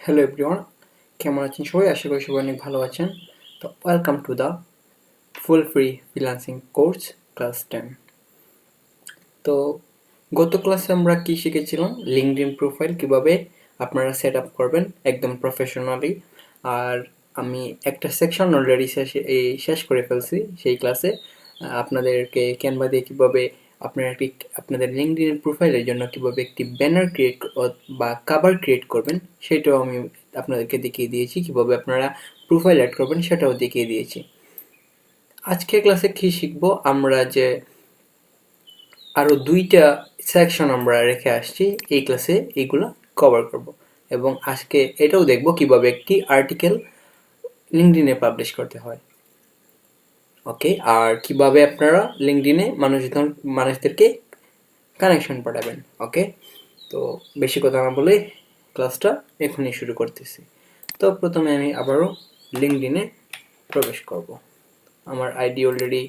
Hello everyone, কেমন আছেন সবাই? আশা করি সবাই অনেক ভালো আছেন। তো welcome to the full free freelancing course class 10। তো গত ক্লাসে আমরা কি শিখেছিলাম? লিঙ্কডইন প্রোফাইল কিভাবে আপনারা সেট আপ করবেন একদম প্রফেশনালি। আর আমি একটা সেকশন অলরেডি শেষ করে ফেলছি সেই ক্লাসে। আপনাদেরকে ক্যানভা দিয়ে কীভাবে আপনারা আপনাদের লিঙ্কডইন প্রোফাইলের জন্য কীভাবে একটি ব্যানার ক্রিয়েট বা কাভার ক্রিয়েট করবেন সেটাও আমি আপনাদেরকে দেখিয়ে দিয়েছি। কীভাবে আপনারা প্রোফাইল অ্যাড করবেন সেটাও দেখিয়ে দিয়েছি। আজকের ক্লাসে কি শিখবো আমরা, যে আরও 2টা সেকশন আমরা রেখে আসছি এই ক্লাসে, এইগুলো কভার করব এবং আজকে এটাও দেখব কিভাবে একটি আর্টিকেল লিঙ্কডইনে পাবলিশ করতে হয়। ওকে, আর কিভাবে আপনারা লিঙ্কডইনে মানুষদেরকে কানেকশন পাঠাবেন। ওকে, তো বেশি কথা না বলে ক্লাসটা এখনই শুরু করতেছি। তো প্রথমে আমি আবারও লিঙ্কডইনে প্রবেশ করব। আমার আইডি অলরেডি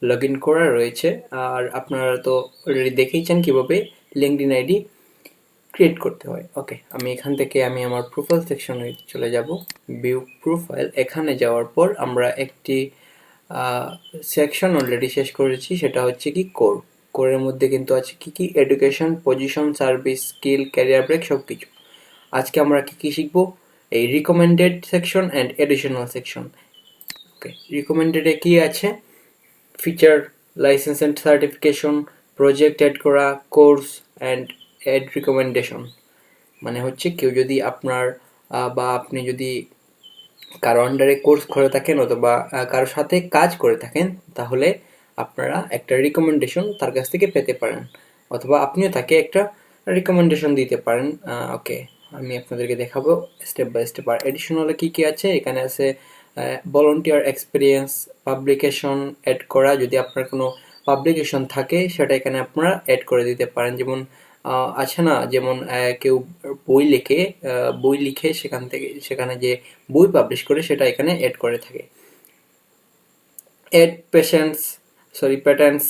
লগ ইন করা রয়েছে, আর আপনারা তো অলরেডি দেখেইছেন কীভাবে লিঙ্কডইন আইডি ক্রিয়েট করতে হয়। ওকে, আমি এখান থেকে আমার প্রোফাইল সেকশনে চলে যাব। ভিউ প্রোফাইল, এখানে যাওয়ার পর আমরা একটি সেকশন অলরেডি শেষ করেছি, সেটা হচ্ছে কি কোর। কোরের মধ্যে কিন্তু আছে কি education, position, service, skill, career break সব কিছু। আজকে আমরা কি শিখবো? এই recommended section and additional section. Okay, রিকমেন্ডেডে কি আছে? Feature, license and certification, project add করা, কোর্স অ্যান্ড অ্যাড রিকমেন্ডেশন। মানে হচ্ছে কেউ যদি আপনার বা আপনি যদি কারো আন্ডারে কোর্স করে থাকেন অথবা কারোর সাথে কাজ করে থাকেন, তাহলে আপনারা একটা রিকমেন্ডেশন তার কাছ থেকে পেতে পারেন, অথবা আপনিও তাকে একটা রিকমেন্ডেশন দিতে পারেন। ওকে, আমি আপনাদেরকে দেখাবো স্টেপ বাই স্টেপ। আর এডিশনালে কী কী আছে, এখানে আছে ভলান্টিয়ার এক্সপিরিয়েন্স, পাবলিকেশন অ্যাড করা। যদি আপনার কোনো পাবলিকেশন থাকে সেটা এখানে আপনারা অ্যাড করে দিতে পারেন। যেমন আছে না, যেমন কেউ বই লিখে সেখানে যে বই পাবলিশ করে সেটা এখানে অ্যাড করে থাকে। অ্যাড প্যাটার্নস,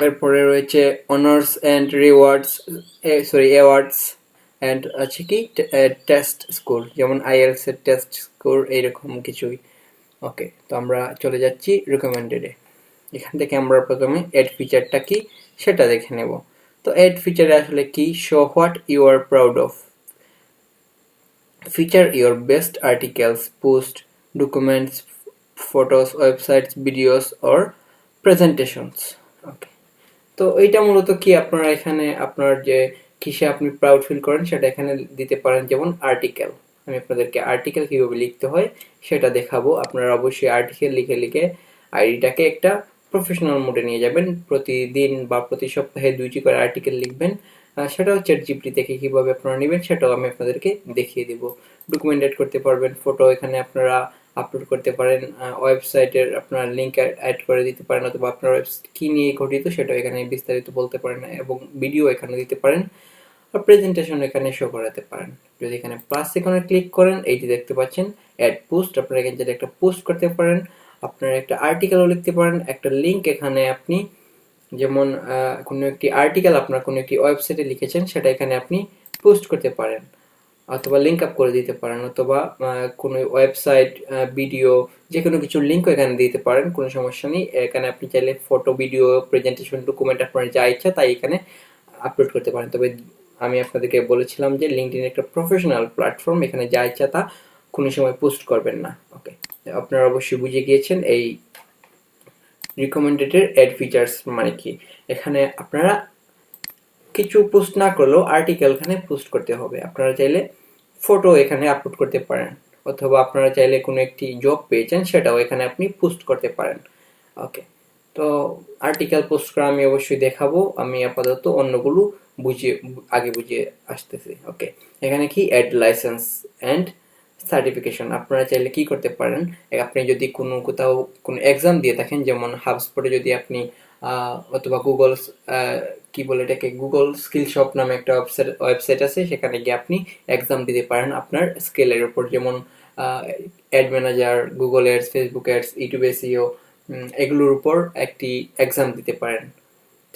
এরপরে রয়েছে অনার্স অ্যান্ড অ্যাওয়ার্ডস অ্যান্ড আছে কি টেস্ট স্কোর, যেমন আইএলটিএস এর টেস্ট স্কোর, এইরকম কিছুই। ওকে, তো আমরা চলে যাচ্ছি রিকমেন্ডেডে। এখান থেকে আমরা প্রথমে অ্যাড ফিচারটা কি সেটা দেখে নেব। তো অ্যাড ফিচারে আসলে কি? Show what you are proud of, feature your best articles, post, documents, photos, websites, videos or presentations. Okay, তো এইটা মূলত কি, আপনারা এখানে আপনার যে কিসে আপনি প্রাউড ফিল করেন সেটা এখানে দিতে পারেন। যেমন আর্টিকেল, আমি আপনাদেরকে আর্টিকেল কীভাবে লিখতে হয় সেটা দেখাবো। আপনারা অবশ্যই আর্টিকেল লিখে লিখে আইডিটাকে একটা প্রফেশনাল মোডে নিয়ে যাবেন। প্রতিদিন বা প্রতি সপ্তাহে 2টি করে আর্টিকেল লিখবেন। সেটাও চ্যাটজিপিটি থেকে কীভাবে আপনারা নেবেন সেটাও আমি আপনাদেরকে দেখিয়ে দেব। ডকুমেন্ট অ্যাড করতে পারবেন, ফটো এখানে আপনারা আপলোড করতে পারেন, ওয়েবসাইটের আপনার লিঙ্ক অ্যাড করে দিতে পারেন, অথবা আপনার ওয়েবসাইট কী নিয়ে গঠিত সেটাও এখানে বিস্তারিত বলতে পারেন, এবং ভিডিও এখানে দিতে পারেন, আর প্রেজেন্টেশন এখানে শো করাতে পারেন। যদি এখানে প্লাস এখানে ক্লিক করেন, এইটি দেখতে পাচ্ছেন অ্যাড পোস্ট। আপনারা এখানে যদি একটা পোস্ট করতে পারেন, আপনারা একটা আর্টিকেলও লিখতে পারেন। একটা লিঙ্ক এখানে আপনি, যেমন কোনো একটি আর্টিকেল আপনার কোনো একটি ওয়েবসাইটে লিখেছেন সেটা এখানে আপনি পোস্ট করতে পারেন, অথবা লিঙ্ক আপ করে দিতে পারেন, অথবা কোনো ওয়েবসাইট, ভিডিও, যে কোনো কিছুর লিঙ্কও এখানে দিতে পারেন, কোনো সমস্যা নেই। এখানে আপনি চাইলে ফটো, ভিডিও, প্রেজেন্টেশন, ডকুমেন্ট আপনার যা ইচ্ছা তাই এখানে আপলোড করতে পারেন। তবে আমি আপনাদেরকে বলেছিলাম যে লিঙ্কডইন একটা প্রফেশনাল প্ল্যাটফর্ম, এখানে যা ইচ্ছা তা কোনো সময় পোস্ট করবেন না। ওকে, আপনারা অবশ্যই বুঝে গিয়েছেন এই রিকমেন্ডেড অ্যাড ফিচার্স মানে কি। এখানে আপনারা কিছু পোস্ট না করলেও আর্টিকেল এখানে পোস্ট করতে হবে। আপনারা চাইলে ফটো এখানে আপলোড করতে পারেন, অথবা আপনারা চাইলে কোনো একটি জব পেয়েছেন সেটাও এখানে আপনি পোস্ট করতে পারেন। ওকে, তো আর্টিকেল পোস্ট করা আমি অবশ্যই দেখাবো। আমি আপাতত অন্যগুলো বুঝিয়ে আসতেছি। ওকে, এখানে কি অ্যাড লাইসেন্স অ্যান্ড সার্টিফিকেশন। আপনারা চাইলে কি করতে পারেন, আপনি যদি কোথাও কোনো এক্সাম দিয়ে থাকেন, যেমন হাবস্পটে যদি আপনি অথবা গুগল কি বলে এটাকে, গুগল স্কিল শপ নামে একটা ওয়েবসাইট আছে, সেখানে গিয়ে আপনি এক্সাম দিতে পারেন আপনার স্কিলের উপর। যেমন add manager, Google ads, Facebook ads, YouTube SEO, এগুলোর উপর একটি এক্সাম দিতে পারেন।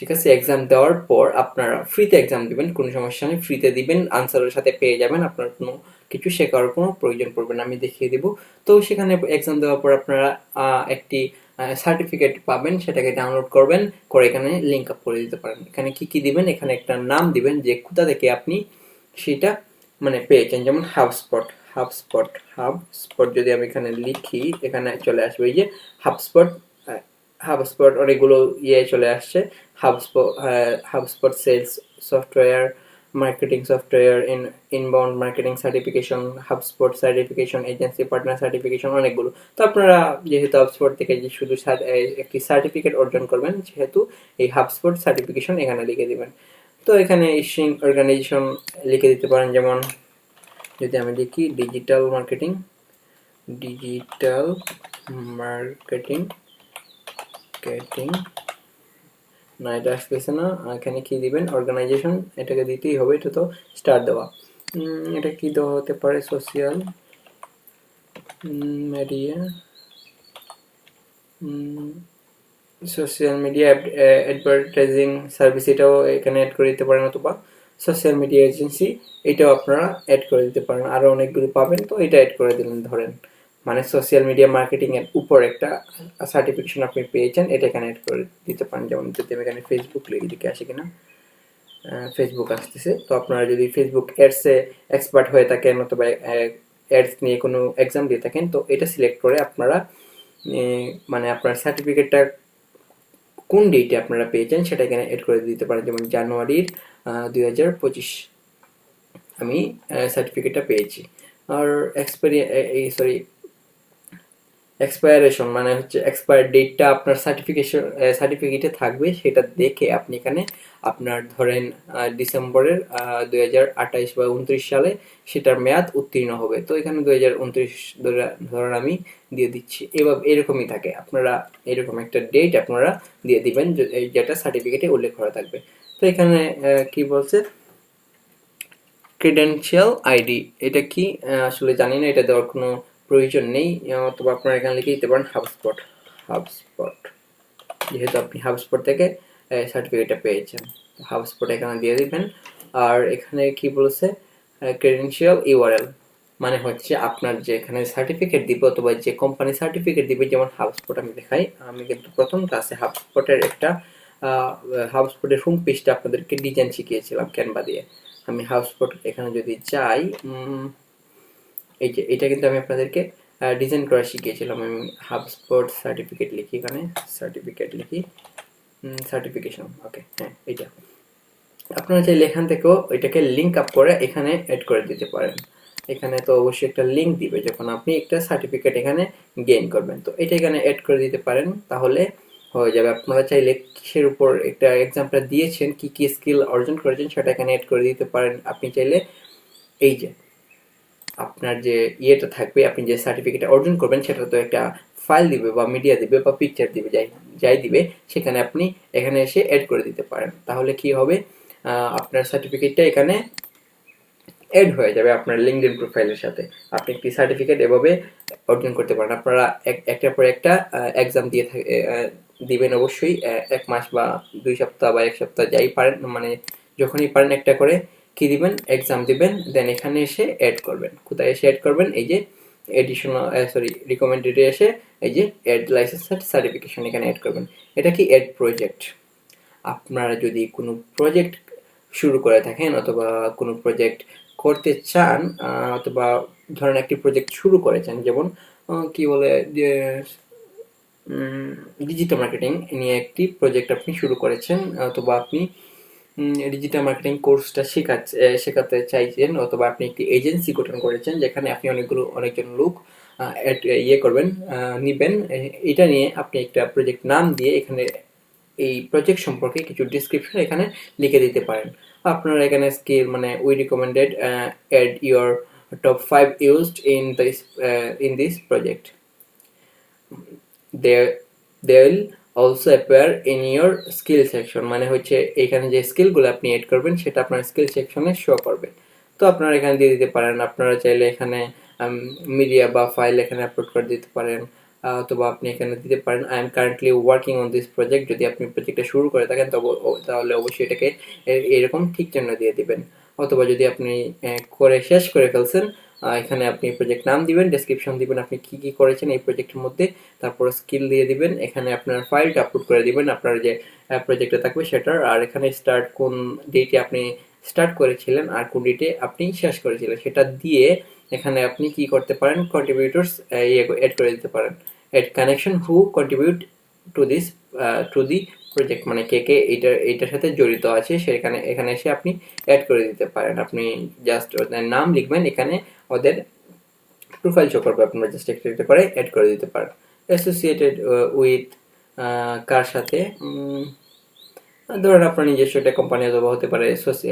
ঠিক আছে। এক্সাম দেওয়ার পর আপনারা ফ্রিতে এক্সাম দিবেন, কোনো সমস্যা নেই, ফ্রিতে দিবেন, আনসারের সাথে পেয়ে যাবেন, আপনার কোনো কিছু শেখার কোনো প্রয়োজন পড়বে না, আমি দেখিয়ে দিব। তো সেখানে এক্সাম দেওয়ার পর আপনারা একটি সার্টিফিকেট পাবেন, সেটাকে ডাউনলোড করবেন, করে এখানে লিঙ্ক আপ করে দিতে পারেন। এখানে কি কি দিবেন, এখানে একটা নাম দিবেন যে কোথা থেকে আপনি সেটা মানে পেয়েছেন, যেমন হাবস্পট। হাবস্পট যদি আমি এখানে লিখি, এখানে চলে আসবে এই যে হাবস্পট। হাবস্পট অনেকগুলো চলে আসছে। HubSpot sales software, marketing software, inbound marketing certification, HubSpot certification, agency partner certification, অনেকগুলো। তো আপনারা যেহেতু হাবস্পট থেকে যে শুধু একটি সার্টিফিকেট অর্জন করবেন, সেহেতু এই হাবস্পট সার্টিফিকেশন এখানে লিখে দিবেন। তো এখানে ইস্যুইং অর্গানাইজেশন লিখে দিতে পারেন, যেমন যদি আমি লিখি ডিজিটাল মার্কেটিং না, এটা আসতেছে না। এখানে কি দিবেন, অর্গানাইজেশন, এটাকে দিতেই হবে, এটা তো স্টার দেওয়া। এটা কি দেওয়া হতে পারে, সোশ্যাল মিডিয়া, অ্যাডভার্টাইজিং সার্ভিস, এটাও এখানে অ্যাড করে দিতে পারেন, অথবা সোশ্যাল মিডিয়া এজেন্সি, এটাও আপনারা অ্যাড করে দিতে পারেন। আরও অনেকগুলো পাবেন, তো এটা অ্যাড করে দিলেন। ধরেন মানে সোশ্যাল মিডিয়া মার্কেটিং এর উপর একটা সার্টিফিকেশন আপনি পেয়েছেন, এটা এখানে অ্যাড করে দিতে পারেন। যেমন যদি আমি এখানে ফেসবুক লিখে আসি কিনা, ফেসবুক আসতেছে। তো আপনারা যদি ফেসবুক অ্যাডসে এক্সপার্ট হয়ে থাকেন, অথবা অ্যাডস নিয়ে কোনো এক্সাম দিয়ে থাকেন, তো এটা সিলেক্ট করে আপনারা মানে আপনার সার্টিফিকেটটা কোন ডেটে আপনারা পেয়েছেন সেটা এখানে এড করে দিতে পারেন। যেমন জানুয়ারির 2025 আমি সার্টিফিকেটটা পেয়েছি। আর এক্সপায়ারেশন মানে হচ্ছে এক্সপায়ার ডেটটা আপনার সার্টিফিকেটে থাকবে, সেটা দেখে আপনি এখানে আপনার ধরেন ডিসেম্বরের 2028 বা 29 সালে সেটার মেয়াদ উত্তীর্ণ হবে। তো এখানে 2029 ধরেন আমি দিয়ে দিচ্ছি। এরকমই থাকে, আপনারা এরকম একটা ডেট আপনারা দিয়ে দিবেন যেটা সার্টিফিকেটে উল্লেখ করা থাকবে। তো এখানে কি বলছে, ক্রেডেনশিয়াল আইডি, এটা কি আসলে জানি না, এটা দেওয়ার কোনো প্রয়োজন নেই, অথবা আপনারা এখানে লিখে দিতে পারেন হাবস্পট, যেহেতু আপনি হাবস্পট থেকে সার্টিফিকেটটা পেয়েছেন, হাবস্পট এখানে দিয়ে দিবেন। আর এখানে কি বলছে, ক্রেডেনশিয়াল ইউআরএল, মানে হচ্ছে আপনার যে এখানে সার্টিফিকেট দিবে, অথবা যে কোম্পানি সার্টিফিকেট দিবে, যেমন হাবস্পট আমি দেখাই, আমি কিন্তু প্রথম ক্লাসে হাবস্পটের হোম পেজটা আপনাদেরকে ডিজাইন শিখিয়েছিলাম ক্যানভা দিয়ে। আমি হাবস্পট এখানে যদি যাই, এই যে এটা কিন্তু আমি আপনাদেরকে ডিজাইন করা শিখিয়েছিলাম। আমি হাবস্পট সার্টিফিকেট লিখি, এখানে সার্টিফিকেশন, ওকে, হ্যাঁ এইটা। আপনারা চাইলে এখান থেকেও এটাকে লিঙ্ক আপ করে এখানে অ্যাড করে দিতে পারেন। এখানে তো অবশ্যই একটা লিঙ্ক দিবে যখন আপনি একটা সার্টিফিকেট এখানে গেইন করবেন, তো এটা এখানে অ্যাড করে দিতে পারেন, তাহলে হয়ে যাবে। আপনারা চাইলে কিসের উপর একটা এক্সামটা দিয়েছেন, কি কি স্কিল অর্জন করেছেন, সেটা এখানে অ্যাড করে দিতে পারেন। আপনি চাইলে এই যে আপনার যে ইয়েটা থাকবে, আপনি যে সার্টিফিকেট অর্জন করবেন, সেটা তো একটা ফাইল দিবে বা মিডিয়া দিবে বা পিকচার দিবে, যাই দিবে, সেখানে আপনি এখানে এসে অ্যাড করে দিতে পারেন। তাহলে কি হবে, আপনার সার্টিফিকেটটা এখানে অ্যাড হয়ে যাবে আপনার লিঙ্কডইন প্রোফাইলের সাথে। আপনি একটি সার্টিফিকেট এভাবে অর্জন করতে পারেন। আপনারা একটার পর একটা এক্সাম দিবেন অবশ্যই, 1 মাস বা 2 সপ্তাহ বা 1 সপ্তাহ যাই পারেন, মানে যখনই পারেন একটা করে কি দিবেন, এক্সাম দিবেন, দেন এখানে এসে অ্যাড করবেন। কোথায় এসে অ্যাড করবেন, এই যে রিকমেন্ডেড এসে এই যে অ্যাড লাইসেন্স সার্টিফিকেশন, এখানে অ্যাড করবেন। এটা কি অ্যাড প্রজেক্ট। আপনারা যদি কোনো প্রজেক্ট শুরু করে থাকেন, অথবা কোনো প্রজেক্ট করতে চান, অথবা ধরেন একটি প্রজেক্ট শুরু করেছেন, যেমন কি বলে যে ডিজিটাল মার্কেটিং নিয়ে একটি প্রজেক্ট আপনি শুরু করেছেন, অথবা আপনি ডিজিটাল মার্কেটিং কোর্সটা শেখাতে চাইছেন, অথবা আপনি একটি এজেন্সি গঠন করেছেন যেখানে আপনি অনেকজন লোক করবেন, নিবেন। এটা নিয়ে আপনি একটা প্রজেক্ট নাম দিয়ে এখানে এই প্রজেক্ট সম্পর্কে কিছু ডিসক্রিপশন এখানে লিখে দিতে পারেন। আপনারা এখানে স্কিল মানে we recommended add your top 5 used in this project, they will also appear in your skill section, মানে হচ্ছে এখানে যে স্কিলগুলো আপনি এড করবেন সেটা আপনার স্কিল সেকশনে শো করবে। তো আপনারা এখানে দিয়ে দিতে পারেন। আপনারা চাইলে এখানে মিডিয়া বা ফাইল এখানে আপলোড করে দিতে পারেন। অথবা আপনি এখানে দিতে পারেন I am currently working on this project. যদি আপনি প্রজেক্টটা শুরু করে থাকেন তাহলে অবশ্যই এটাকে এরকম ঠিক চিহ্ন দিয়ে দিবেন। অথবা যদি আপনি করে শেষ করে ফেলছেন, এখানে আপনি প্রজেক্ট নাম দিবেন, ডেসক্রিপশন দিবেন আপনি কি কি করেছেন এই প্রজেক্টের মধ্যে, তারপর স্কিল দিয়ে দিবেন, এখানে আপনার ফাইলটা আপলোড করে দিবেন আপনার যে প্রজেক্টে থাকবে সেটার, আর এখানে স্টার্ট কোন ডেটে আপনি স্টার্ট করেছিলেন আর কোন ডেটে আপনি শেষ করেছিলেন সেটা দিয়ে এখানে আপনি কি করতে পারেন, কন্ট্রিবিউটরস এড করে দিতে পারেন। Add connection who contribute to this to the project, মানে কে কে এইটার সাথে জড়িত আছে সেখানে এখানে এসে আপনি অ্যাড করে দিতে পারেন। আপনি জাস্ট ওদের নাম লিখবেন, এখানে ওদের প্রোফাইল শো করবে, আপনারা জাস্ট একটা একটা করে অ্যাড করে দিতে পারেন। অ্যাসোসিয়েটেড উইথ কার সাথে, ধরেন আপনার নিজস্ব একটা কোম্পানি অথবা হতে পারে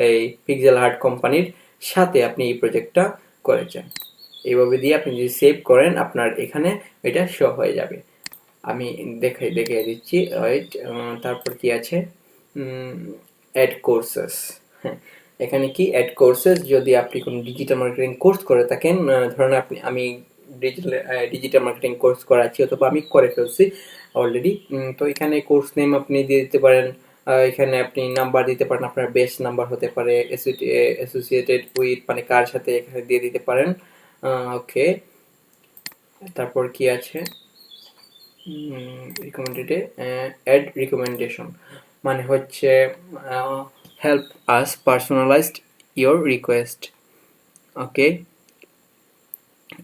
এই পিক্সেল আর্ট কোম্পানির সাথে আপনি এই প্রজেক্টটা করেছেন। এইভাবে দিয়ে আপনি যদি সেভ করেন আপনার এখানে এটা শো হয়ে যাবে। আমি দেখিয়ে দিচ্ছি, ওয়েট। তারপর কি আছে, অ্যাড কোর্সেস। হ্যাঁ, এখানে কি অ্যাড কোর্সেস, যদি আপনি কোনো ডিজিটাল মার্কেটিং কোর্স করে থাকেন, ধরেন আমি ডিজিটাল মার্কেটিং কোর্স করাচ্ছি অথবা আমি করে ফেলছি অলরেডি, তো এখানে কোর্স নেম আপনি দিয়ে দিতে পারেন, এখানে আপনি নাম্বার দিতে পারেন, আপনার বেস্ট নাম্বার হতে পারে, অ্যাসোসিয়েটেড উইথ মানে কার সাথে এখানে দিয়ে দিতে পারেন। ওকে, তারপর কি আছে, রিকমেন্ডেড, অ্যাড রিকমেন্ডেশন মানে হচ্ছে help us personalised your request. Okay,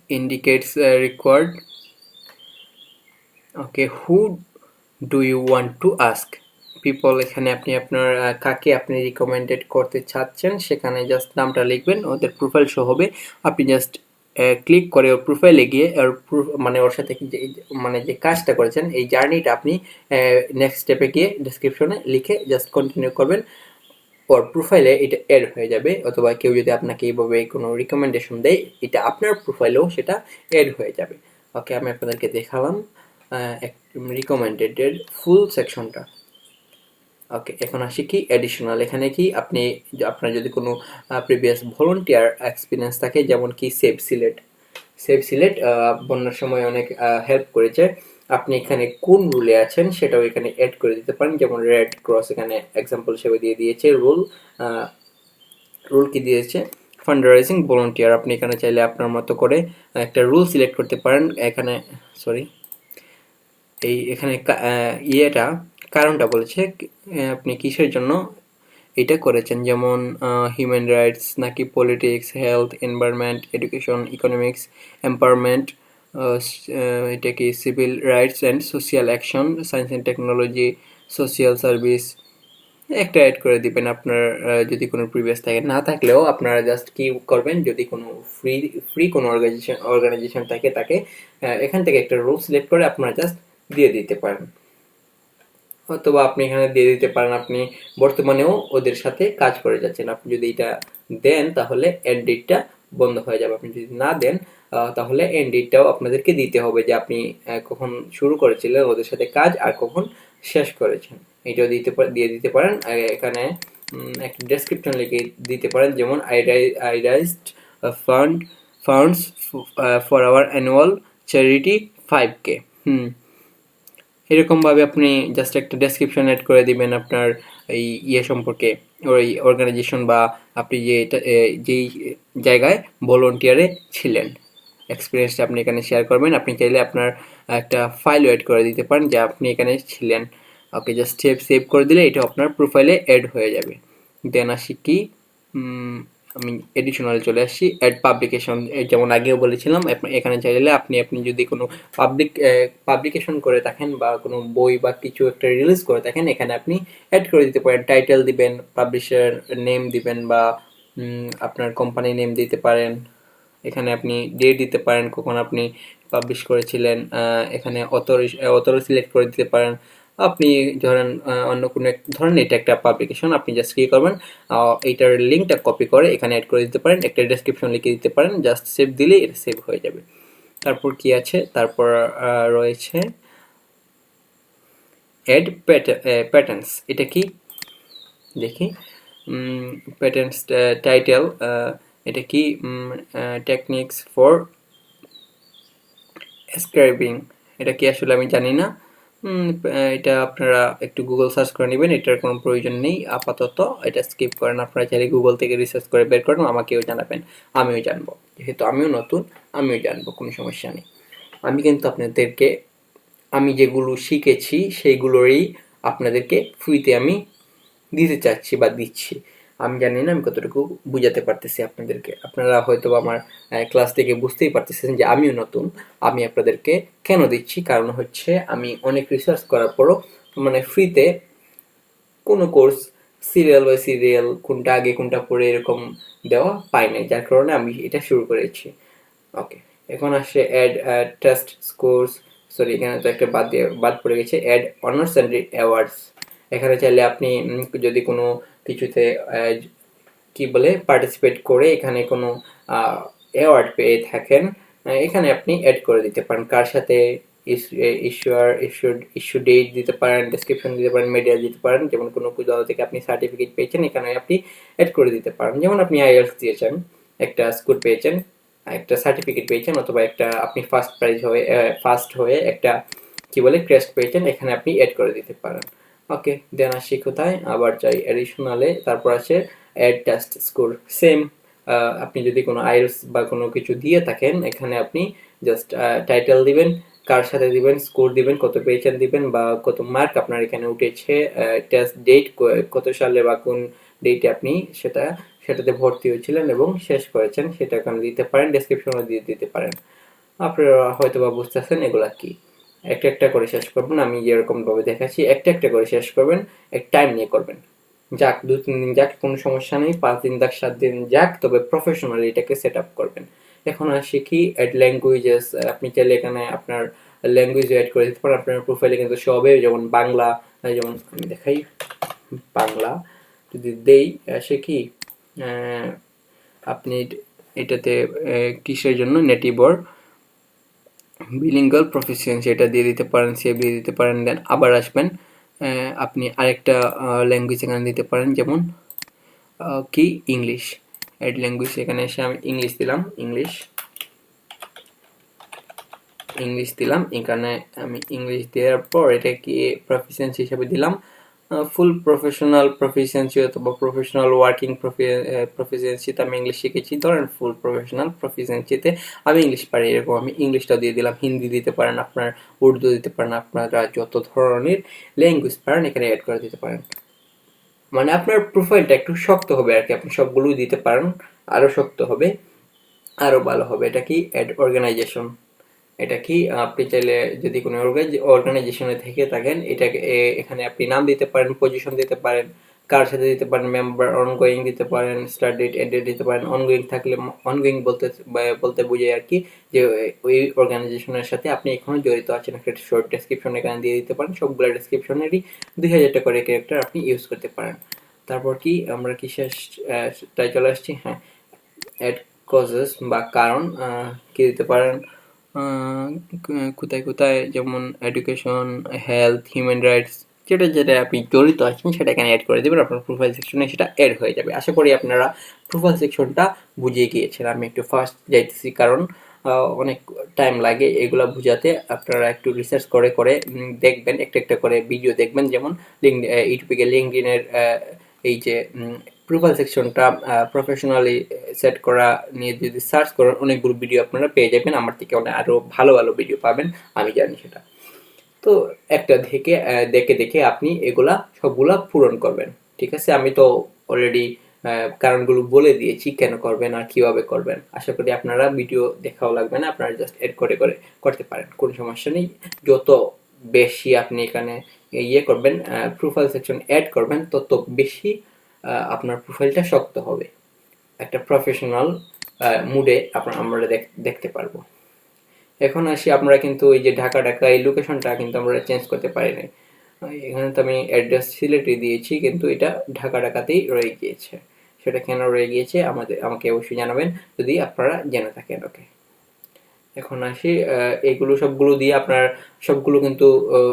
indicates required. Okay, who do you want to ask people, এখানে আপনি আপনার কাকে আপনি রিকমেন্ডেড করতে চাচ্ছেন সেখানে জাস্ট নামটা লিখবেন, ওদের প্রোফাইল শো হবে, আপনি জাস্ট ক্লিক করে ওর প্রোফাইলে গিয়ে মানে ওর সাথে মানে যে কাজটা করেছেন এই জার্নিটা আপনি নেক্সট স্টেপে গিয়ে ডেসক্রিপশনে লিখে জাস্ট কন্টিনিউ করবেন, ওর প্রোফাইলে এটা অ্যাড হয়ে যাবে। অথবা কেউ যদি আপনাকে এইভাবে কোনো রিকমেন্ডেশন দেয় এটা আপনার প্রোফাইলেও সেটা অ্যাড হয়ে যাবে। ওকে, আমি আপনাদেরকে দেখালাম রিকমেন্ডেডের ফুল সেকশনটা। ওকে, এখন আসি কি অ্যাডিশনাল, এখানে কি আপনি আপনার যদি কোনো প্রিভিয়াস ভলান্টিয়ার এক্সপিরিয়েন্স থাকে, যেমন কি সেভ সিলেট বন্যার সময় অনেক হেল্প করেছে, আপনি এখানে কোন রুলে আছেন সেটাও এখানে অ্যাড করে দিতে পারেন, যেমন রেড ক্রস এখানে এক্সাম্পল হিসেবে দিয়ে দিয়েছে, রুল কি দিয়েছে, ফান্ডরাইজিং ভলান্টিয়ার, আপনি এখানে চাইলে আপনার মতো করে একটা রুল সিলেক্ট করতে পারেন। এখানে এখানে ইয়েটা কারণটা বলেছে আপনি কিসের জন্য এটা করেছেন, যেমন হিউম্যান রাইটস নাকি politics, health, environment, education, economics, empowerment, এটা কি civil rights and social action, science and technology, social service, একটা অ্যাড করে দিবেন আপনার যদি কোনো প্রিভিয়াস থাকে, না থাকলেও আপনারা জাস্ট কি করবেন, যদি কোনো ফ্রি কোনো অর্গানাইজেশন থাকে তাকে এখান থেকে একটা রোল সিলেক্ট করে আপনারা জাস্ট দিয়ে দিতে পারেন। অথবা আপনি এখানে দিয়ে দিতে পারেন আপনি বর্তমানেও ওদের সাথে কাজ করে যাচ্ছেন। আপনি যদি এটা দেন তাহলে এন্ড ডেটটা বন্ধ হয়ে যাবে, আপনি যদি না দেন তাহলে এন্ড ডেটটাও আপনাদেরকে দিতে হবে, যে আপনি কখন শুরু করেছিলেন ওদের সাথে কাজ আর কখন শেষ করেছেন, এটাও দিয়ে দিতে পারেন। এখানে একটা ডেসক্রিপশন লিখে দিতে পারেন, যেমন I raised funds for our annual charity 5K। এরকমভাবে আপনি জাস্ট একটা ডেসক্রিপশন অ্যাড করে দিবেন আপনার এই সম্পর্কে, ওই অর্গানাইজেশন বা আপনি যেই জায়গায় ভলান্টিয়ারে ছিলেন এক্সপিরিয়েন্সটা আপনি এখানে শেয়ার করবেন। আপনি চাইলে আপনার একটা ফাইলও অ্যাড করে দিতে পারেন যে আপনি এখানে ছিলেন। ওকে, জাস্ট সেভ করে দিলে এটা আপনার প্রোফাইলে অ্যাড হয়ে যাবে। দেন আসি কি, আমি এডিশনাল চলে আসছি, অ্যাড পাবলিকেশন, যেমন আগেও বলেছিলাম এখানে চাইলে আপনি যদি কোনো পাবলিকেশন করে থাকেন বা কোনো বই বা কিছু একটা রিলিজ করে থাকেন এখানে আপনি অ্যাড করে দিতে পারেন, টাইটেল দিবেন, পাবলিশার নেম দিবেন বা আপনার কোম্পানি নেম দিতে পারেন, এখানে আপনি ডেট দিতে পারেন কখন আপনি পাবলিশ করেছিলেন, এখানে অথর সিলেক্ট করে দিতে পারেন। আপনি ধরেন অন্য কোনো ধরেন এটা একটা পাবলিকেশন, আপনি জাস্ট কি করবেন, এইটার লিঙ্কটা কপি করে এখানে অ্যাড করে দিতে পারেন, একটা ডেসক্রিপশন লিখে দিতে পারেন, জাস্ট সেভ দিলেই এটা সেভ হয়ে যাবে। তারপর কি আছে, তারপর রয়েছে অ্যাড প্যাটার্নস, এটা কি দেখি, প্যাটার্নস টাইটেল, এটা কি টেকনিক্স ফর স্ক্রাইবিং, এটা কি আসলে আমি জানি না। এটা আপনারা একটু গুগল সার্চ করে নেবেন, এটার কোনো প্রয়োজন নেই আপাতত, এটা স্কিপ করেন। আপনারা চাইলে গুগল থেকে রিসার্চ করে বের করেন, আমাকেও জানাবেন, আমিও জানবো, যেহেতু আমিও নতুন, আমিও জানবো, কোনো সমস্যা নেই। আমি কিন্তু আপনাদেরকে আমি যেগুলো শিখেছি সেইগুলোরই আপনাদেরকে ফ্রিতে আমি দিতে চাচ্ছি বা দিচ্ছি। আমি জানি না আমি কতটুকু বুঝাতে পারতেছি আপনাদেরকে। আপনারা হয়তো আমার ক্লাস থেকে বুঝতেই পারতেছেন যে আমিও নতুন। আমি আপনাদেরকে কেন দিচ্ছি, কারণ হচ্ছে আমি অনেক রিসার্চ করার পরও মানে ফ্রিতে কোনো কোর্স সিরিয়াল বাই সিরিয়াল কোনটা আগে কোনটা পরে এরকম দেওয়া পাই নাই, যার কারণে আমি এটা শুরু করেছি। ওকে, এখন আসে অ্যাড টেস্ট স্কোরস, সরি এখানে তো একটা বাদ পড়ে গেছে, অ্যাড অনার্স অ্যান্ড অ্যাওয়ার্ডস। এখানে চাইলে আপনি যদি কোনো কিছুতে কি বলে পার্টিসিপেট করে এখানে কোনো অ্যাওয়ার্ড পেয়ে থাকেন, এখানে আপনি অ্যাড করে দিতে পারেন, কার সাথে ইস্যু ডেট দিতে পারেন, ডেসক্রিপশন দিতে পারেন, মিডিয়া দিতে পারেন। যেমন কোনো কোথাও থেকে আপনি সার্টিফিকেট পেয়েছেন, এখানে আপনি অ্যাড করে দিতে পারেন। যেমন আপনি আইএলটিএস দিয়েছেন, একটা স্কোর পেয়েছেন, একটা সার্টিফিকেট পেয়েছেন, অথবা একটা আপনি ফার্স্ট হয়ে একটা কি বলে ক্রেস্ট পেয়েছেন, এখানে আপনি অ্যাড করে দিতে পারেন। ওকে, দেন আসি কোথায়, আবার যাই অ্যাডিশনালে, তারপর আছে অ্যাড টেস্ট স্কোর। সেম, আপনি যদি কোনো আইএলটিএস বা কোনো কিছু দিয়ে থাকেন, এখানে আপনি জাস্ট টাইটেল দিবেন, কার সাথে দিবেন, স্কোর দিবেন, কত পেয়েছেন দিবেন, বা কত মার্ক আপনার এখানে উঠেছে, টেস্ট ডেট কত সালে বা কোন ডেটে আপনি সেটাতে ভর্তি হয়েছিলেন এবং শেষ করেছেন, সেটা এখানে দিতে পারেন, ডেসক্রিপশনও দিয়ে দিতে পারেন। আপনারা হয়তো বা বুঝতেছেন এগুলা কি। একটা একটা করে শেষ করবেন, আমি যেরকম ভাবে দেখাচ্ছি একটা একটা করে শেষ করবেন, এক টাইম নিয়ে করবেন। যাক 2-3 দিন যাক, কোনো সমস্যা নেই, 5 দিন যাক, 7 দিন যাক, তবে প্রফেশনালি এটাকে সেট আপ করবেন। এখন আসি কি অ্যাড ল্যাঙ্গুয়েজেস। আপনি চাইলে এখানে আপনার ল্যাঙ্গুয়েজ অ্যাড করে দিতে পারেন। আপনার প্রোফাইলে কিন্তু সবে যেমন বাংলা, যেমন আমি দেখাই বাংলা যদি দেই, আসে কি আপনি এটাতে কিসের জন্য নেটিভ অর বিলিঙ্গুয়াল প্রফিসিয়েন্সি এটা দিয়ে দিতে পারেন, সেভ দিয়ে দিতে পারেন। দেন আবার আসবেন, আপনি আরেকটা ল্যাঙ্গুয়েজ এখানে দিতে পারেন, যেমন কি ইংলিশ। অ্যাড ল্যাঙ্গুয়েজ, এখানে এসে আমি ইংলিশ দিলাম, ইংলিশ দিলাম, এখানে আমি ইংলিশ দেওয়ার পর এটা কি প্রফিসিয়েন্সি হিসাবে দিলাম ফুল প্রফেশনাল প্রফিসিয়েন্সি অথবা প্রফেশনাল ওয়ার্কিং প্রফিসিয়েন্সিতে আমি ইংলিশ শিখেছি, ধরেন ফুল প্রফেশনাল প্রফিসিয়েন্সিতে আমি ইংলিশ পারি, এরকম আমি ইংলিশটা দিয়ে দিলাম। হিন্দি দিতে পারেন, আপনার উর্দু দিতে পারেন, আপনারা যত ধরনের ল্যাঙ্গুয়েজ পারেন এখানে অ্যাড করে দিতে পারেন। মানে আপনার প্রোফাইলটা একটু শক্ত হবে আর কি, আপনি সবগুলোই দিতে পারেন, আরও শক্ত হবে, আরও ভালো হবে। এটা কি অ্যাড অর্গানাইজেশন। এটা কি আপনি চাইলে যদি কোনো অর্গানাইজেশনে থেকে থাকেন, এটাকে এখানে আপনি নাম দিতে পারেন, পজিশন দিতে পারেন, কার সাথে দিতে পারেন, মেম্বার অনগোয়িং দিতে পারেন, স্টার্ট ডেট এন্ড ডেট দিতে পারেন। অনগোয়িং থাকলে, অনগোয়িং বলতে বোঝায় আর কি যে ওই অর্গানাইজেশনের সাথে আপনি এখনো জড়িত আছেন। একটা শর্ট ডেসক্রিপশন এখানে দিয়ে দিতে পারেন, সবগুলো ডেসক্রিপশনেরই 2000 টাকা করে ক্যারেক্টার আপনি ইউজ করতে পারেন। তারপর কি আমরা কি শেষটায় চলে আসছি, হ্যাঁ, অ্যাড কজেস বা কারণ কি দিতে পারেন, কোথায় কোথায়, যেমন এডুকেশন, হেলথ, হিউম্যান রাইটস, যেটা যেটা আপনি জড়িত আছেন সেটা এখানে অ্যাড করে দেবেন, আপনার প্রোফাইল সেকশনে সেটা অ্যাড হয়ে যাবে। আশা করি আপনারা প্রোফাইল সেকশনটা বুঝিয়ে গিয়েছেন। আমি একটু ফাস্ট যাইতেছি কারণ অনেক টাইম লাগে এগুলা বুঝাতে। আপনারা একটু রিসার্চ করে করে দেখবেন, একটা একটা করে ভিডিও দেখবেন, যেমন ইউটিউবে লিঙ্কডইনের এই যে প্রোফাইল সেকশনটা প্রফেশনালি সেট করা নিয়ে যদি সার্চ করেন, অনেকগুলো ভিডিও আপনারা পেয়ে যাবেন, আমার থেকে অনেক আরও ভালো ভালো ভিডিও পাবেন, আমি জানি সেটা। তো একটা দেখে দেখে আপনি এগুলা সবগুলা পূরণ করবেন, ঠিক আছে। আমি তো অলরেডি কারণগুলো বলে দিয়েছি কেন করবেন আর কিভাবে করবেন। আশা করি আপনারা ভিডিও দেখাও লাগবে না, আপনারা জাস্ট এড করে করে করতে পারেন, কোনো সমস্যা নেই। যত বেশি আপনি এখানে করবেন, প্রোফাইল সেকশন অ্যাড করবেন, তত বেশি আপনার প্রোফাইলটা শক্ত হবে, একটা প্রফেশনাল মুডে আমরা দেখতে পারবো। এখন আসি, আমরা কিন্তু এই যে ঢাকা এই লোকেশনটা কিন্তু আমরা চেঞ্জ করতে পারি নাই। এখানে তো আমি অ্যাড্রেস সিলেটে দিয়েছি, কিন্তু এটা ঢাকাতেই রয়ে গিয়েছে। সেটা কেন রয়ে গিয়েছে আমাকে অবশ্যই জানাবেন যদি আপনারা জেনে থাকেন। ওকে, এখন আসি, এইগুলো সবগুলো দিয়ে আপনার সবগুলো কিন্তু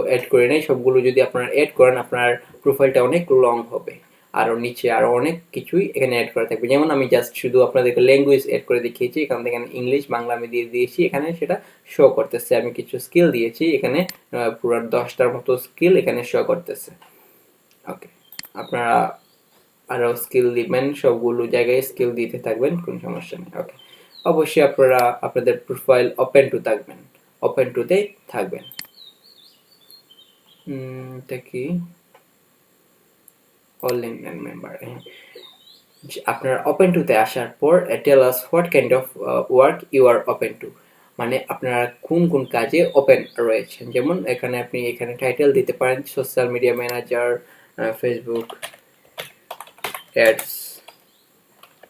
অ্যাড করে নেই, সবগুলো যদি আপনারা অ্যাড করেন আপনার প্রোফাইলটা অনেক লং হবে। আরও নিচে আরও অনেক কিছুই এখানে অ্যাড করা থাকবে। যেমন আমি জাস্ট শুধু আপনাদেরকে ল্যাঙ্গুয়েজ অ্যাড করে দেখিয়েছি, এখান থেকে ইংলিশ বাংলা আমি দিয়ে দিয়েছি, এখানে সেটা শো করতেছে। আমি কিছু স্কিল দিয়েছি এখানে, পুরো 10টার মতো স্কিল এখানে শো করতেছে। ওকে, আপনারা আরও স্কিল দিবেন, সবগুলো জায়গায় স্কিল দিতে থাকবেন, কোনো সমস্যা নেই। ওকে, অবশ্যই আপনারা আপনাদের প্রোফাইল ওপেন টু থাকবেন, ওপেন টুতে থাকবেন। এটা কি অল লিঙ্কডইন মেম্বার। আপনারা ওপেন টুতে আসার পর tell us what kind of work you are open to, মানে আপনারা কোন কোন কাজে ওপেন রয়েছেন। যেমন এখানে আপনি এখানে টাইটেল দিতে পারেন social media manager, Facebook ads,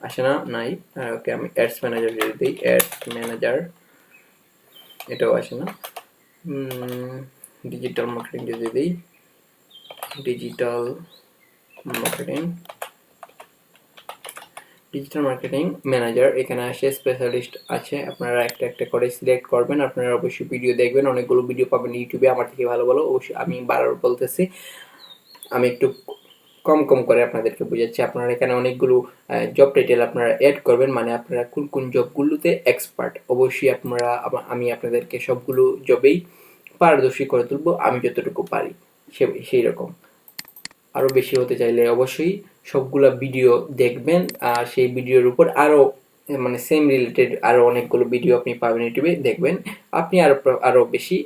আসে না, নাই। ওকে, আমি অ্যাডস ম্যানেজার যদি দিই, অ্যাডস ম্যানেজার, এটাও আসে না। ডিজিটাল মার্কেটিং যদি দিই, digital marketing, digital marketing manager, এখানে আসে স্পেশালিস্ট আছে। আপনারা একটা একটা করে সিলেক্ট করবেন। আপনারা অবশ্যই ভিডিও দেখবেন, অনেকগুলো ভিডিও পাবেন ইউটিউবে আমার থেকে ভালো ভালো। অবশ্যই আমি বারবার বলতেছি, আমি একটু কম কম করে আপনাদেরকে বুঝাচ্ছি। আপনারা এখানে অনেকগুলো জব টাইটেল আপনারা অ্যাড করবেন, মানে আপনারা কোন কোন জবগুলোতে এক্সপার্ট। অবশ্যই আপনারা, আমি আপনাদেরকে সবগুলো জবেই পারদর্শী করে তুলবো, আমি যতটুকু পারি সেই রকম। আরও বেশি হতে চাইলে অবশ্যই সবগুলা ভিডিও দেখবেন, আর সেই ভিডিওর উপর আরও মানে সেম রিলেটেড আরও অনেকগুলো ভিডিও আপনি পাবেন ইউটিউবে, দেখবেন। আপনি আরও বেশি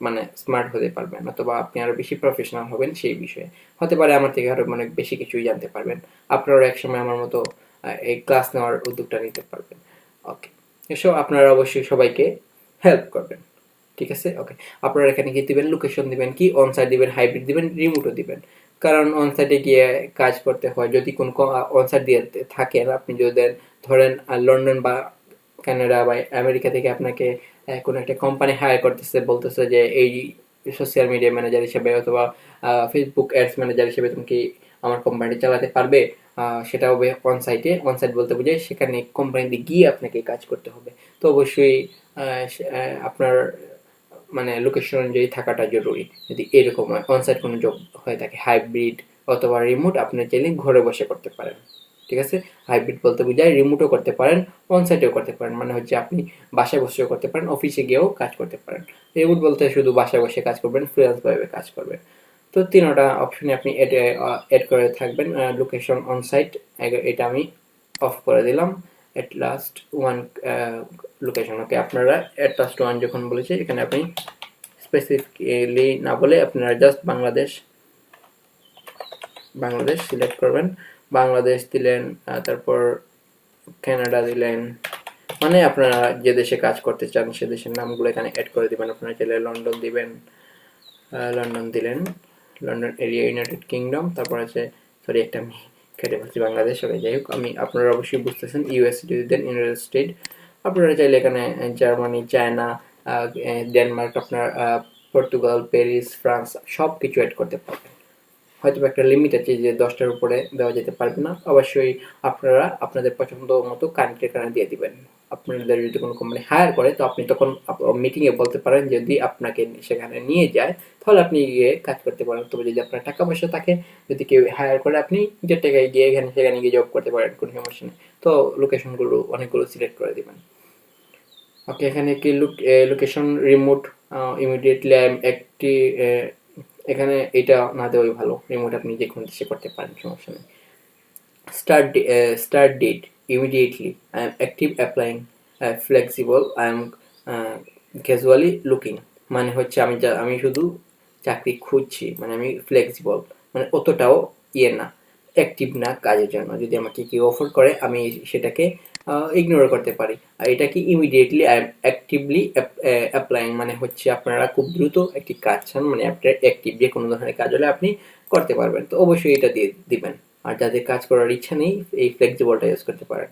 মানে স্মার্ট হতে পারবেন, অথবা আপনি আরও বেশি প্রফেশনাল হবেন সেই বিষয়ে। হতে পারে আমার থেকে আরও অনেক বেশি কিছুই জানতে পারবেন। আপনারাও একসময় আমার মতো এই ক্লাস নেওয়ার উদ্যোগটা নিতে পারবেন। ওকে, এসব আপনারা অবশ্যই সবাইকে হেল্প করবেন, ঠিক আছে। ওকে, আপনারা এখানে কি দিবেন, লোকেশন দিবেন, কি অনসাইট দিবেন, হাইব্রিড দিবেন, রিমোটও দিবেন। কারণ অনসাইটে গিয়ে কাজ করতে হয়, যদি কোন অনসাইট দিয়ে থাকেন, আপনি যদি ধরেন লন্ডন বা কানাডা বা আমেরিকা থেকে আপনাকে কোনো একটা কোম্পানি হায়ার করতেছে, বলতেছে যে এই সোশ্যাল মিডিয়া ম্যানেজার হিসেবে অথবা ফেসবুক অ্যাডস ম্যানেজার হিসেবে তুমি কি আমার কোম্পানি চালাতে পারবে, সেটা হবে অনসাইটে। অনসাইট বলতে বোঝায় সেখানে কোম্পানিতে গিয়ে আপনাকে কাজ করতে হবে। তো অবশ্যই আপনার মানে লোকেশন অনুযায়ী থাকাটা জরুরি। যদি এরকম হয় অনসাইট কোনো জব হয়ে থাকে, হাইব্রিড অথবা রিমোট, আপনি চাইলে ঘরে বসে করতে পারেন, ঠিক আছে। হাইব্রিড বলতে বোঝায় রিমোটও করতে পারেন, অনসাইটেও করতে পারেন, মানে হচ্ছে আপনি বাসায় বসেও করতে পারেন, অফিসে গিয়েও কাজ করতে পারেন। রিমোট বলতে শুধু বাসায় বসে কাজ করবেন, ফ্রিল্যান্স ভাবে কাজ করবেন। তো তিনটা অপশনে আপনি অ্যাড করে থাকবেন। লোকেশন অনসাইট, এটা আমি অফ করে দিলাম। At last one location. Okay, আপনারা এট লাস্ট ওয়ান যখন বলেছে, এখানে আপনি স্পেসিফিকলি না বলে আপনারা জাস্ট বাংলাদেশ সিলেক্ট করবেন। বাংলাদেশ দিলেন, তারপর কানাডা দিলেন, মানে আপনারা যে দেশে কাজ করতে চান সে দেশের নামগুলো এখানে অ্যাড করে দিবেন। আপনারা চাইলে লন্ডন দিবেন, লন্ডন দিলেন, লন্ডন এরিয়া, ইউনাইটেড কিংডম, তারপর আছে, সরি একটা আমি কেটে বলছি বাংলাদেশ। ওকে, যাই হোক, আমি আপনারা অবশ্যই বুঝতেছেন। ইউএস যদি দেন, ইউনাইটেড স্টেট। আপনারা চাইলে এখানে জার্মানি, চায়না, ডেনমার্ক, আপনার পর্তুগাল, প্যারিস, ফ্রান্স সব কিছু অ্যাড করতে পারবেন। হয়তো একটা লিমিট আছে যে 10টার উপরে দেওয়া যেতে পারবে না। অবশ্যই আপনারা আপনাদের পছন্দ মতো কারেন্ট এখানে দিয়ে দিবেন। আপনাদের যদি কোনো কোম্পানি হায়ার করে, তো আপনি তখন মিটিংয়ে বলতে পারেন, যদি আপনাকে সেখানে নিয়ে যায় তাহলে আপনি গিয়ে কাজ করতে পারেন। তবে যদি আপনার টাকা পয়সা থাকে, যদি কেউ হায়ার করে, আপনি নিজের টাকায় গিয়ে সেখানে গিয়ে জব করতে পারেন, কোনো সমস্যা নেই। তো লোকেশনগুলো অনেকগুলো সিলেক্ট করে দেবেন। ওকে, এখানে কি location remote, immediately I M একটি, এখানে এটা না দেওয়াই ভালো। রিমোট আপনি যে কোনো দেশে করতে পারেন, সমস্যা নেই। Start date immediately, I am active applying, flexible, I am casually looking, মানে হচ্ছে আমি শুধু চাকরি খুঁজছি, মানে আমি ফ্লেক্সিবল, মানে অতটাও না, অ্যাক্টিভ না কাজের জন্য। যদি আমাকে কেউ অফার করে, আমি সেটাকে ইগনোর করতে পারি। আর এটা কি immediately I am actively applying, মানে হচ্ছে আপনারা খুব দ্রুত একটি কাজ চান, মানে আপনার অ্যাক্টিভ যে কোনো ধরনের কাজ হলে আপনি করতে পারবেন। তো অবশ্যই এটা দিয়ে দিবেন। আর যাদের কাজ করার ইচ্ছা নেই, এই ফ্লেক্সিবলটা ইউজ করতে পারেন।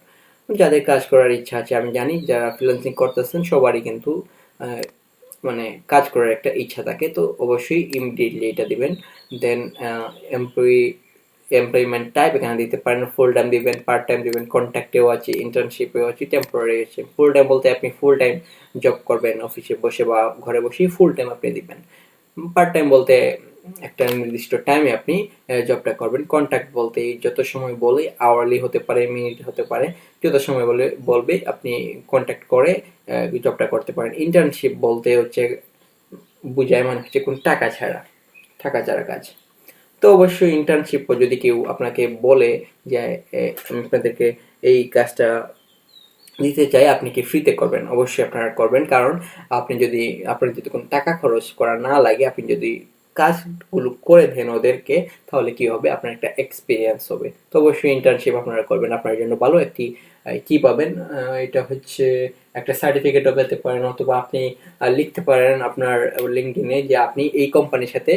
যাদের কাজ করার ইচ্ছা আছে, আমি জানি যারা ফ্রিল্যান্সিং করতেছেন সবারই কিন্তু মানে কাজ করার একটা ইচ্ছা থাকে, তো অবশ্যই ইমিডিয়েটলি এটা দিবেন। দেন এমপ্লয়মেন্ট টাইপ এখানে দিতে পারেন, ফুল টাইম দিবেন, পার্ট টাইম দিবেন, কন্ট্রাক্টেও আছে, ইন্টার্নশিপেও আছে, টেম্পোরারি আছে। ফুল টাইম বলতে আপনি ফুল টাইম জব করবেন অফিসে বসে বা ঘরে বসেই ফুল টাইম আপনি দিবেন। পার্ট টাইম বলতে একটা নির্দিষ্ট টাইমে আপনি জবটা করবেন। কন্ট্রাক্ট বলতে যত সময় বলে, আওয়ারলি হতে পারে, মিনিট হতে পারে, যত সময় বলবে আপনি কন্ট্যাক্ট করে জবটা করতে পারেন। ইন্টার্নশিপ বলতে হচ্ছে বুঝায় মানে হচ্ছে কোন টাকা ছাড়া কাজ। তো অবশ্যই ইন্টার্নশিপ যদি কেউ আপনাকে বলে যে আমি আপনাদেরকে এই কাজটা দিতে চাই, আপনি কি ফ্রিতে করবেন? অবশ্যই আপনারা করবেন, কারণ আপনার যদি কোনো টাকা খরচ করা না লাগে, আপনি যদি কাজগুলো করে দেন ওদেরকে, তাহলে কি হবে, আপনার একটা এক্সপিরিয়েন্স হবে। তো অবশ্যই ইন্টার্নশিপ আপনারা করবেন, আপনার জন্য ভালো। একটি কি পাবেন, এটা হচ্ছে একটা সার্টিফিকেটও পেতে পারেন, অথবা আপনি লিখতে পারেন আপনার লিঙ্কডইনে যে আপনি এই কোম্পানির সাথে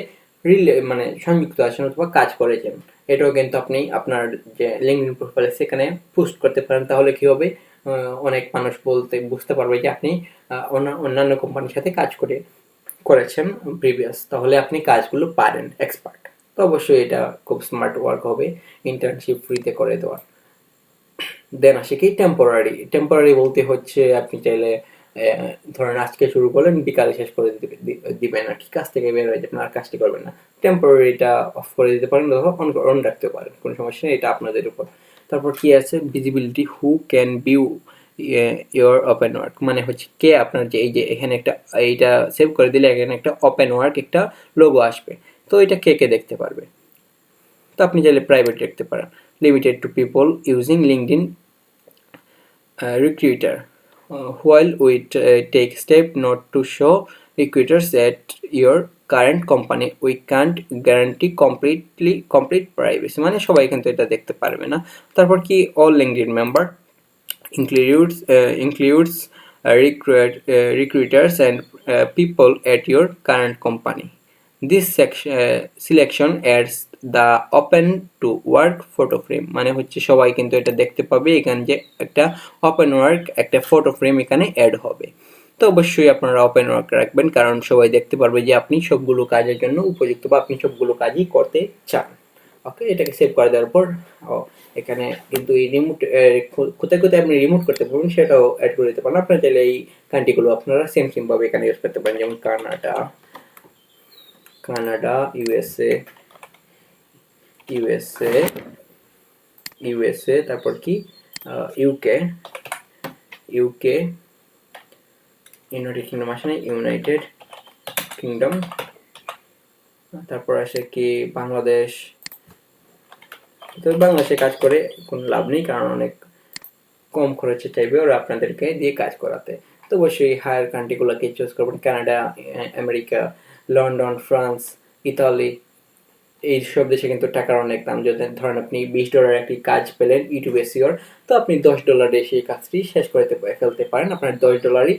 মানে সংযুক্ত আছেন অথবা কাজ করেছেন। এটাও কিন্তু আপনি আপনার যে লিঙ্কডইন প্রোফাইলে সেখানে পোস্ট করতে পারেন। তাহলে কি হবে, অনেক মানুষ বুঝতে পারবে যে আপনি অন্যান্য কোম্পানির সাথে কাজ করেছেন প্রিভিয়াস, তাহলে আপনি কাজগুলো পারেন, এক্সপার্ট। তো অবশ্যই এটা খুব স্মার্ট ওয়ার্ক হবে ইন্টার্নশিপ ফ্রিতে করে দেওয়া। দেন আসে কি টেম্পোরারি বলতে হচ্ছে আপনি চাইলে ধরেন আজকে শুরু করলেন, বিকালে শেষ করে দিবেন আর কি, কাজ থেকে বের হয়ে যাবেন, আর কাজটি করবেন না। টেম্পোরারিটা অফ করে দিতে পারেন অথবা অন রাখতে পারেন, কোনো সমস্যা নেই, এটা আপনাদের উপর। তারপর কি আছে, visibility, who can view your open work, মানে হচ্ছে কে আপনার যে এই যে এখানে একটা এইটা সেভ করে দিলে এখানে একটা ওপেন ওয়ার্ক একটা লোগো আসবে, তো এটা কে কে দেখতে পারবে। তো আপনি চাইলে প্রাইভেট রাখতে পারেন। Limited to people using LinkedIn recruiter. While we take step not to show recruiters at your current company, we can't guarantee complete privacy, মানে সবাই কিন্তু এটা দেখতে পারবে না। তারপর কি, all LinkedIn member includes recruiters and people at your current company. This selection adds the open to work photo frame, মানে হচ্ছে সবাই কিন্তু এটা দেখতে পাবে, এখানে যে একটা ওপেন ওয়ার্ক একটা ফটো ফ্রেম এখানে অ্যাড হবে। তো অবশ্যই আপনারা ওপেন ওয়ার্ক রাখবেন, কারণ সবাই দেখতে পারবে যে আপনি সবগুলো কাজের জন্য উপযুক্ত বা আপনি সবগুলো কাজই করতে চান। ওকে, এটাকে সেভ করে দেওয়ার পর এখানে কিন্তু এই রিমোট কোথায় কোথায় আপনি রিমোট করতে পারবেন সেটাও অ্যাড করে দিতে পারেন। আপনারা চাইলে এই কান্ট্রিগুলো আপনারা সেম ভাবে এখানে ইউজ করতে পারেন, যেমন কানাডা, ইউএসএ, তারপর কি ইউকে, ইউনাইটেড কিংডম আসে না, ইউনাইটেড কিংডম, তারপর আসে কি বাংলাদেশ। তো বাংলাদেশে কাজ করে কোনো লাভ নেই, কারণ অনেক কম খরচে চাইবে ওরা আপনাদেরকে দিয়ে কাজ করাতে। তো অবশ্যই হায়ার কান্ট্রিগুলোকে চুজ করবেন, Canada, America, London, France, Italy, এই সব দেশে কিন্তু টাকার অনেক দাম। যদি ধরেন আপনি $20 একটি কাজ পেলেন ইউটিউব এসইওর, তো আপনি $10 সেই কাজটি শেষ করে ফেলতে পারেন, আপনার $10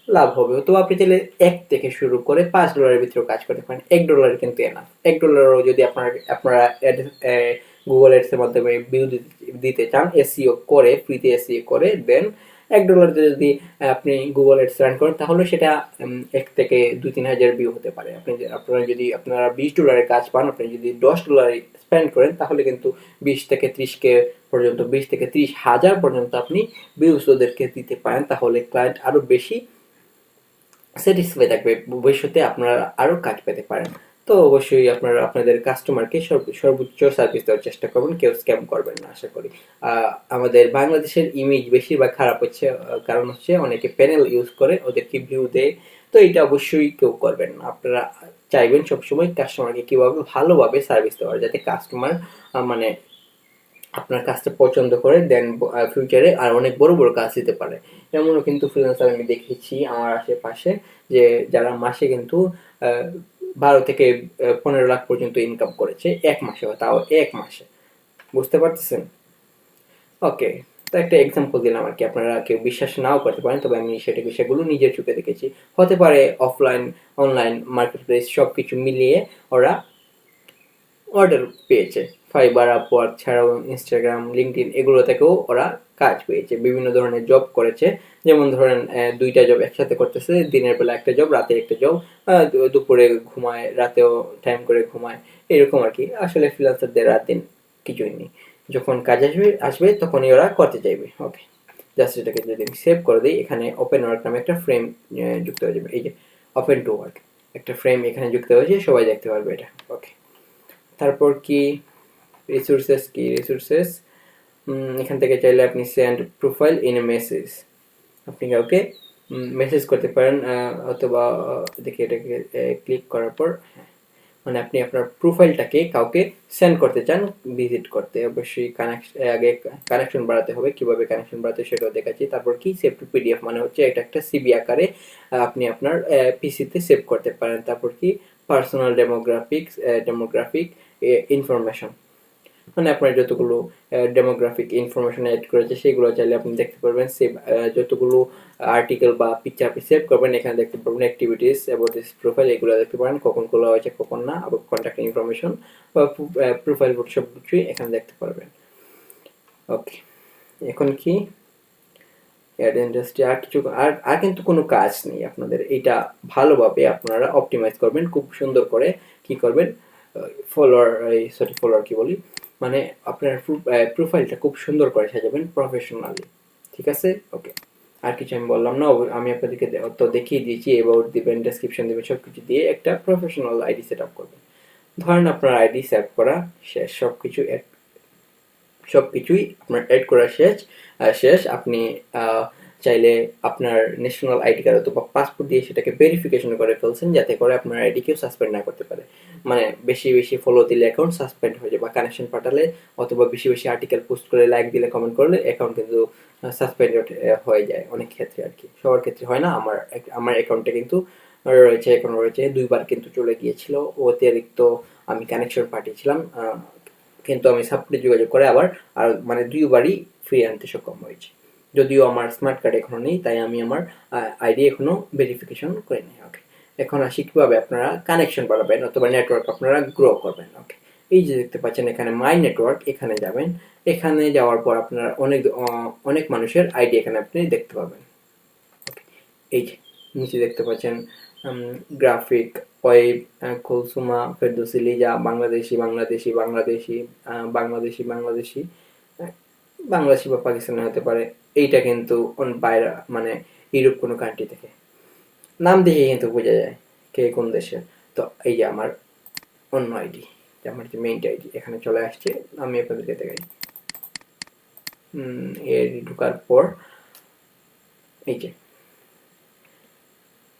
লাভ হবে। তো আপনি চাইলে 1 থেকে শুরু করে $5 ভিতরে কাজ করতে পারেন। $1 কিন্তু এনাফ। $1 যদি আপনারা গুগল এডস এর মাধ্যমে ভিউ দিতে চান, এসইও করে, ফ্রিতে এসইও করে, দেন $1 যদি আপনি গুগল এডস রান করেন, তাহলে সেটা 1 থেকে 2-3 হাজার ভিউ হতে পারে। আপনারা $20 কাজ পান, আপনি যদি $10 স্পেন্ড করেন, তাহলে কিন্তু 20 থেকে 30K পর্যন্ত, 20 থেকে 30,000 পর্যন্ত আপনি ভিউস ওদেরকে দিতে পারেন। তাহলে ক্লায়েন্ট আরো বেশি স্যাটিসফাই থাকবে, ভবিষ্যতে আপনারা আরো কাজ পেতে পারেন। তো অবশ্যই আপনারা আপনাদের কাস্টমারকে সর্বোচ্চ সার্ভিস দেওয়ার চেষ্টা করবেন, কেউ স্ক্যাম করবেন না আশা করি। আমাদের বাংলাদেশের ইমেজ বেশিরভাগ খারাপ হচ্ছে, কারণ হচ্ছে অনেকে প্যানেল ইউজ করে, ওদেরকে ভিউ দেয়। তো এটা অবশ্যই কেউ করবেন না। আপনারা চাইবেন সবসময় কাস্টমারকে কিভাবে ভালোভাবে সার্ভিস দেওয়ার, যাতে কাস্টমার মানে আপনার কাজটা পছন্দ করে, দেন ফিউচারে আর অনেক বড় বড় কাজ দিতে পারে। এমনও কিন্তু ফ্রিল্যান্সার আমি দেখেছি আমার আশেপাশে, যে যারা মাসে কিন্তু 12 থেকে 15 লাখ পর্যন্ত ইনকাম করেছে 1 মাসে, তাও 1 মাসে। বুঝতে পারতেছেন? ওকে, তো একটা এক্সাম্পল দিলাম আর কি, আপনারা কেউ বিশ্বাস নাও করতে পারেন, তবে আমি সেগুলো নিজের চোখে দেখেছি। হতে পারে অফলাইন, অনলাইন, মার্কেট প্লেস সবকিছু মিলিয়ে ওরা অর্ডার পেয়েছে। ফাইবার, আপওয়ার্ক ছাড়াও ইনস্টাগ্রাম, লিঙ্কডইন এগুলো থেকেও ওরা কাজ পেয়েছে, বিভিন্ন ধরনের জব করেছে। যেমন ধরেন 2টা জব একসাথে করতেছে, দিনের বেলা একটা জব, রাতে একটা জব, দুপুরে ঘুমায়, রাতেও টাইম করে ঘুমায়, এরকম আর কি। আসলে ফ্রিল্যান্সারদের রাত দিন কিছুই নেই, যখন কাজ আসবে তখনই ওরা করতে চাইবে। ওকে, জাস্ট এটাকে যদি আমি সেভ করে দিই, এখানে ওপেন ওয়ার্ক নামে একটা ফ্রেম যুক্ত হয়ে যাবে, এই যে ওপেন টু ওয়ার্ক। একটা ফ্রেম এখানে যুক্ত হয়েছে, সবাই দেখতে পারবে এটা। ওকে, তারপর কি রিসোর্সেস, কি রিসোর্সেস, এখান থেকে চাইলে আপনি send profile in a message, আপনি কাউকে মেসেজ করতে পারেন, অথবা দেখি এটাকে ক্লিক করার পর, মানে আপনি আপনার প্রোফাইলটাকে কাউকে সেন্ড করতে চান, ভিজিট করতে, অবশ্যই আগে কানেকশন বাড়াতে হবে। কিভাবে কানেকশন বাড়াতে সেটাও দেখাচ্ছি। তারপর কি সেভ টু পিডিএফ, মানে হচ্ছে এটা একটা সিবি আকারে আপনি আপনার পিসিতে সেভ করতে পারেন। তারপর কি পার্সোনাল ডেমোগ্রাফিক ইনফরমেশন, মানে আপনার যতগুলো ডেমোগ্রাফিক ইনফরমেশন অ্যাড করেছে সেগুলো চাইলে আপনি দেখতে পারবেন। সেভ যতগুলো আর্টিকেল বা পিকচার আপনি সেভ করবেন এখানে দেখতে পারবেন। অ্যাক্টিভিটিস, অ্যাবাউট দিস প্রোফাইল, এগুলো দেখতে পারেন, কখন খোলা হয়েছে কখন না, আবার কন্ট্যাক্ট ইনফরমেশন বা প্রোফাইল ফটো সব কিছুই এখানে দেখতে পারবেন। ওকে, এখন কি অ্যাড ইন্ডাস্ট্রি, আর কিছু আর কিন্তু কোনো কাজ নেই আপনাদের। এটা ভালোভাবে আপনারা অপটিমাইজ করবেন, খুব সুন্দর করে কি করবেন, ফলোয়ার কি বলি, মানে আপনার প্রোফাইলটা খুব সুন্দর করে সাজাবেন প্রফেশনালি, ঠিক আছে। ওকে, আর কিছু আমি বললাম না, আমি আপনাদেরকে তো দেখিয়ে দিয়েছি, অ্যাবাউট দিবেন, ডেসক্রিপশন দিবেন, সব কিছু দিয়ে একটা প্রফেশনাল আইডি সেট আপ করবেন। ধরেন আপনার আইডি সেট করা শেষ, সবকিছুই আপনার অ্যাড করা শেষ, আপনি চাইলে আপনার ন্যাশনাল আইডি কার্ড অথবা পাসপোর্ট দিয়ে সেটাকে ভেরিফিকেশন করে ফেলছেন, যাতে করে আপনার আইডি কেউ সাসপেন্ড না করতে পারে। মানে বেশি বেশি ফলো দিলে অ্যাকাউন্ট সাসপেন্ড হয়ে যায়, বা কানেকশন পাঠালে অথবা বেশি বেশি আর্টিকেল পোস্ট করে, লাইক দিলে, কমেন্ট করলে অ্যাকাউন্ট কিন্তু সাসপেন্ড হয়ে যায় অনেক ক্ষেত্রে আর কি। সবার ক্ষেত্রে হয় না, আমার অ্যাকাউন্টে কিন্তু এখন রয়েছে, 2বার কিন্তু চলে গিয়েছিল, অতিরিক্ত আমি কানেকশন পাঠিয়েছিলাম, কিন্তু আমি সাপোর্টে যোগাযোগ করে আবার আর মানে 2বারই ফ্রি আনতে সক্ষম হয়েছি। যদিও আমার স্মার্ট কার্ড এখনো নেই, তাই আমি আমার আইডি এখনো ভেরিফিকেশন করিনি। ওকে, এখন আসি কিভাবে আপনারা কানেকশন বাড়াবেন অথবা নেটওয়ার্ক আপনারা গ্রো করবেন। ওকে, এই যে দেখতে পাচ্ছেন এখানে মাই নেটওয়ার্ক, এখানে যাবেন। এখানে যাওয়ার পর আপনারা অনেক মানুষের আইডি এখানে আপনি দেখতে পাবেন। এই যে নিচে দেখতে পাচ্ছেন গ্রাফিক, ওয়েব, কুলসুমা, ফেরদৌসি, লিজা, বাংলাদেশি বাংলাদেশি বাংলাদেশি বাংলাদেশি বাংলাদেশি বাংলাদেশি বা পাকিস্তানি হতে পারে। এইটা কিন্তু বাইরে, মানে ইউরোপ কোনো কান্ট্রি থেকে, নাম দেখে কিন্তু বোঝা যায় কে কোন দেশের। তো এই যে আমার অন্য আইডি, আমার যে মেইন আইডি এখানে চলে আসছে, আমি আপনাদেরকে দেখাই। এর ঢোকার পর এই যে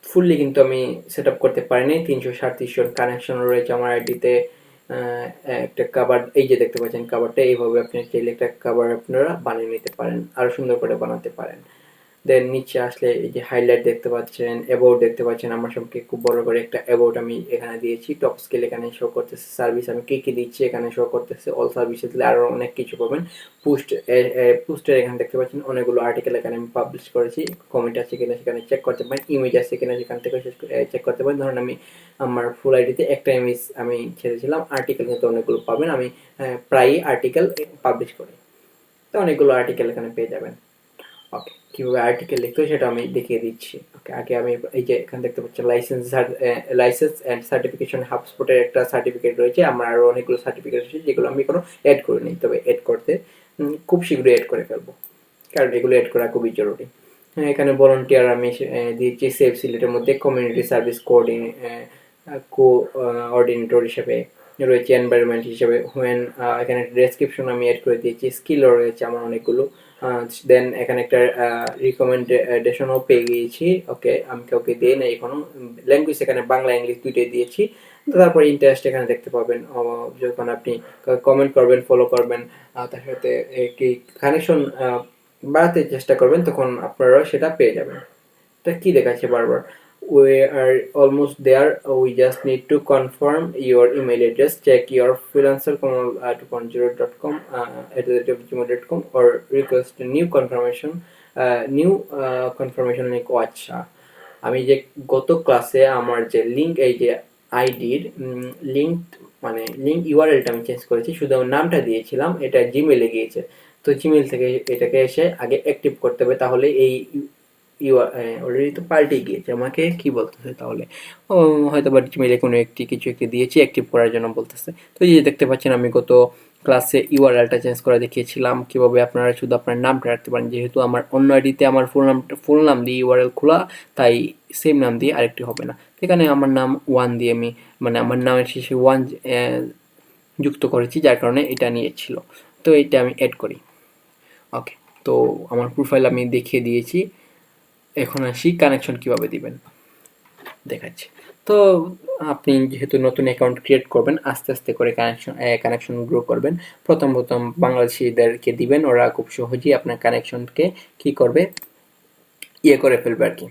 ফুললি কিন্তু আমি সেট আপ করতে পারিনি, 337 জন কানেকশন রয়েছে আমার আইডিতে। একটা কাভার, এই যে দেখতে পাচ্ছেন কাভারটা, এইভাবে আপনি চাইলে একটা কাভার আপনারা বানিয়ে নিতে পারেন, আরো সুন্দর করে বানাতে পারেন। দেন নিচে আসলে এই যে হাইলাইট দেখতে পাচ্ছেন, অ্যাবাউট দেখতে পাচ্ছেন, আমার সম্পর্কে খুব বড় করে একটা অ্যাবাউট আমি এখানে দিয়েছি। টপ স্কেল এখানে শো করতেছে, সার্ভিস আমি কি কি দিচ্ছি এখানে শো করতেছে, অল সার্ভিসে দিলে আরো অনেক কিছু পাবেন। পোস্টের এখানে দেখতে পাচ্ছেন অনেকগুলো আর্টিকেল এখানে আমি পাবলিশ করেছি, কমেন্ট আছে কিনা সেখানে চেক করতে পারেন, ইমেজ আছে কিনা সেখান থেকে চেক করতে পারেন। ধরুন আমি আমার ফুল আইডিতে একটা ইমেজ আমি ছেড়েছিলাম, আর্টিকেল কিন্তু অনেকগুলো পাবেন, আমি প্রায়ই আর্টিকেল পাবলিশ করি, তো অনেকগুলো আর্টিকেল এখানে পেয়ে যাবেন। ওকে, কিভাবে আর্টিকেল লিখতে হয় সেটা আমি দেখিয়ে দিচ্ছি। ওকে, আগে আমি এই যে এখানে দেখতে পাচ্ছি লাইসেন্স অ্যান্ড সার্টিফিকেশন, হাবস্পটের একটা সার্টিফিকেট রয়েছে, আমার আরও অনেকগুলো সার্টিফিকেট রয়েছে যেগুলো আমি কোনো অ্যাড করিনি, তবে অ্যাড করতে খুব শীঘ্রই অ্যাড করে ফেলবো, কারণ এগুলো অ্যাড করা খুবই জরুরি। এখানে ভলান্টিয়ার আমি দিয়েছি, সেভ সিলেটের মধ্যে কমিউনিটি সার্ভিস কোঅর্ডিনেটর হিসেবে রয়েছে, এনভায়রনমেন্ট হিসেবে হুয়েন, এখানে ডেসক্রিপশন আমি অ্যাড করে দিয়েছি, স্কিলও রয়েছে আমার অনেকগুলো। দেন এখানে একটা রিকমেন্ডেশনও পেয়ে গিয়েছি। ওকে, আমি কাউকে দিই না এখনো, ল্যাঙ্গুয়েজ এখানে বাংলা ইংলিশ দুইটাই দিয়েছি। তারপর ইন্টারেস্ট এখানে দেখতে পাবেন, যখন আপনি কমেন্ট করবেন, ফলো করবেন, তার সাথে কি কানেকশন বাড়াতে চেষ্টা করবেন, তখন আপনারাও সেটা পেয়ে যাবেন। এটা কি দেখাচ্ছে বারবার, we are almost there, we just need to confirm your email address, check your freelancer2.0.com @gmail.com or request a new confirmation link। আচ্ছা, আমি যে গত ক্লাসে আমার যে লিঙ্ক, এই যে আইডির লিঙ্ক, মানে লিঙ্ক ইউআরএলটা আমি চেঞ্জ করেছি, শুধু আমার নামটা দিয়েছিলাম, এটা জিমেলে গিয়েছে। তো জিমেল থেকে এটাকে এসে আগে অ্যাক্টিভ করতে হবে, তাহলে এই অলরেডি তো পাল্টে গিয়েছে, আমাকে কি বলতেছে তাহলে, ও হয়তো বা জিমেলে কোনো কিছু একটি দিয়েছি অ্যাক্টিভ করার জন্য বলতেছে। তো এই যে দেখতে পাচ্ছেন আমি গত ক্লাসে ইউআরএলটা চেঞ্জ করে দেখিয়েছিলাম কিভাবে আপনারা শুধু আপনার নামটা রাখতে পারেন। যেহেতু আমার অন্য আইডিতে আমার ফুল নাম দিয়ে ইউআরএল খোলা, তাই সেম নাম দিয়ে আরেকটি হবে না। এখানে আমার নাম 1 দিয়ে আমি মানে আমার নামের শেষে 1 যুক্ত করেছি, যার কারণে এটা নিয়েছিল। তো এটা আমি অ্যাড করি। ওকে, তো আমার প্রোফাইল আমি দেখিয়ে দিয়েছি। এখন আসি কানেকশন কিভাবে দিবেন দেখাচ্ছি। তো আপনি যেহেতু নতুন অ্যাকাউন্ট ক্রিয়েট করবেন, আস্তে আস্তে করে কানেকশন গ্রো করবেন। প্রথম বাংলাদেশিদেরকে দিবেন, ওরা খুব সহজেই আপনার কানেকশনকে কি করবে, করে ফেলবে আর কি,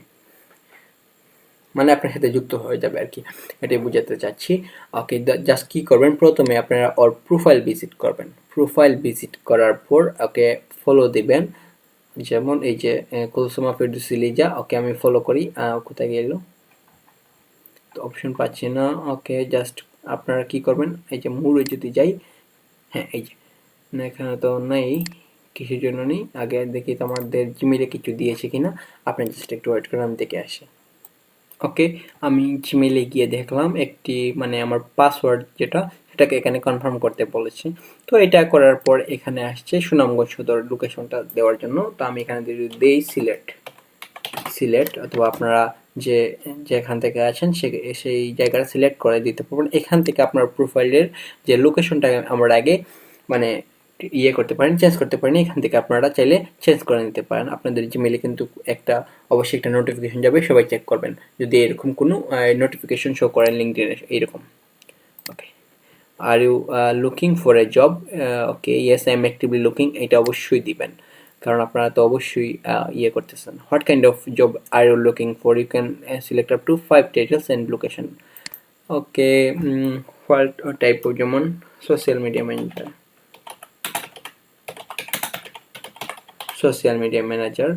মানে আপনার সাথে যুক্ত হয়ে যাবে আর কি, এটাই বুঝাতে চাচ্ছি। ওকে, জাস্ট কি করবেন, প্রথমে আপনারা ওর প্রোফাইল ভিজিট করবেন। প্রোফাইল ভিজিট করার পর ওকে ফলো দিবেন। যেমন এই যে কুলসুমা ফেরদৌসী লিজা, ওকে আমি ফলো করি। কোথায় গেল, তো অপশন পাচ্ছি না। ওকে, জাস্ট আপনারা কি করবেন, এই যে মুড়ে যদি যাই, হ্যাঁ এই যে না, এখানে তো নেই, কিসের জন্য নেই, আগে দেখি তো আমাদের জিমেলে কিছু দিয়েছে কিনা। আপনি জাস্ট একটু ওয়েট করে আমি দেখে আসি। ওকে, আমি জিমেলে গিয়ে দেখলাম একটি মানে আমার পাসওয়ার্ড যেটা, সেটাকে এখানে কনফার্ম করতে বলেছি। তো এটা করার পর এখানে আসছে সুনামগঞ্জ সদর লোকেশনটা দেওয়ার জন্য। তো আমি এখানে যদি দেই সিলেক্ট, অথবা আপনারা যেখান থেকে আছেন সেই জায়গাটা সিলেক্ট করে দিতে পারবেন। এখান থেকে আপনার প্রোফাইলের যে লোকেশনটা আমরা আগে মানে করতে পারেন, চেঞ্জ করতে পারেন, এখান থেকে আপনারা চাইলে চেঞ্জ করে নিতে পারেন। আপনাদের জিমেলে কিন্তু অবশ্যই একটা নোটিফিকেশন যাবে, সবাই চেক করবেন যদি এরকম কোনো নোটিফিকেশন শো করেন লিঙ্কডইনে এইরকম। Okay, are you looking for a job, okay yes I am actively looking, এটা অবশ্যই দিবেন, কারণ আপনারা তো অবশ্যই করতেছেন। What kind of job are you looking for, you can select up to 5 titles and location. Okay, what type of, যেমন social media manager,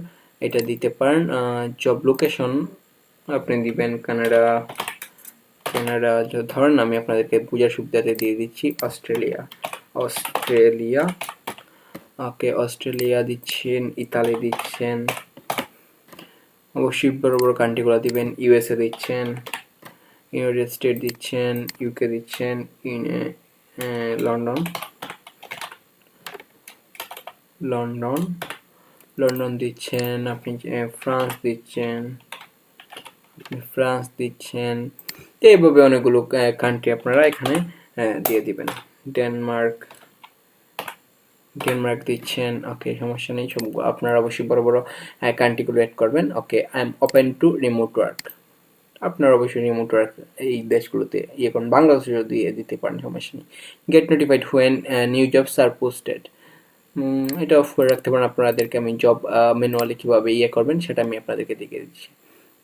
এটা দিতে পারেন। জব লোকেশন আপনি দিবেন কানাডা, ধরেন আমি আপনাদেরকে বোঝার সুবিধাতে দিয়ে দিচ্ছি অস্ট্রেলিয়া। ওকে, অস্ট্রেলিয়া দিচ্ছেন, ইতালি দিচ্ছেন, অবশ্যই বড় বড় কান্ট্রিগুলো দিবেন। ইউএসএ দিচ্ছেন, ইউনাইটেড স্টেট দিচ্ছেন, ইউকে দিচ্ছেন, লন্ডন দিচ্ছেন, আপনি ফ্রান্স দিচ্ছেন, এইভাবে অনেকগুলো কান্ট্রি আপনারা এখানে দিয়ে দিবেন। ডেনমার্ক দিচ্ছেন। ওকে, সমস্যা নেই, সব আপনারা অবশ্যই বড় বড় কান্ট্রিগুলো অ্যাড করবেন। Okay, I am open to remote work, আপনারা অবশ্যই রিমোট ওয়ার্ক এই দেশগুলোতে করুন, বাংলাদেশে যদি দিতে পারেন সমস্যা নেই। Get notified when new jobs are posted, এটা অফ করে রাখতে পারেন। আপনাদেরকে আমি জব ম্যানুয়ালি কীভাবে করবেন সেটা আমি আপনাদেরকে দেখিয়ে দিচ্ছি।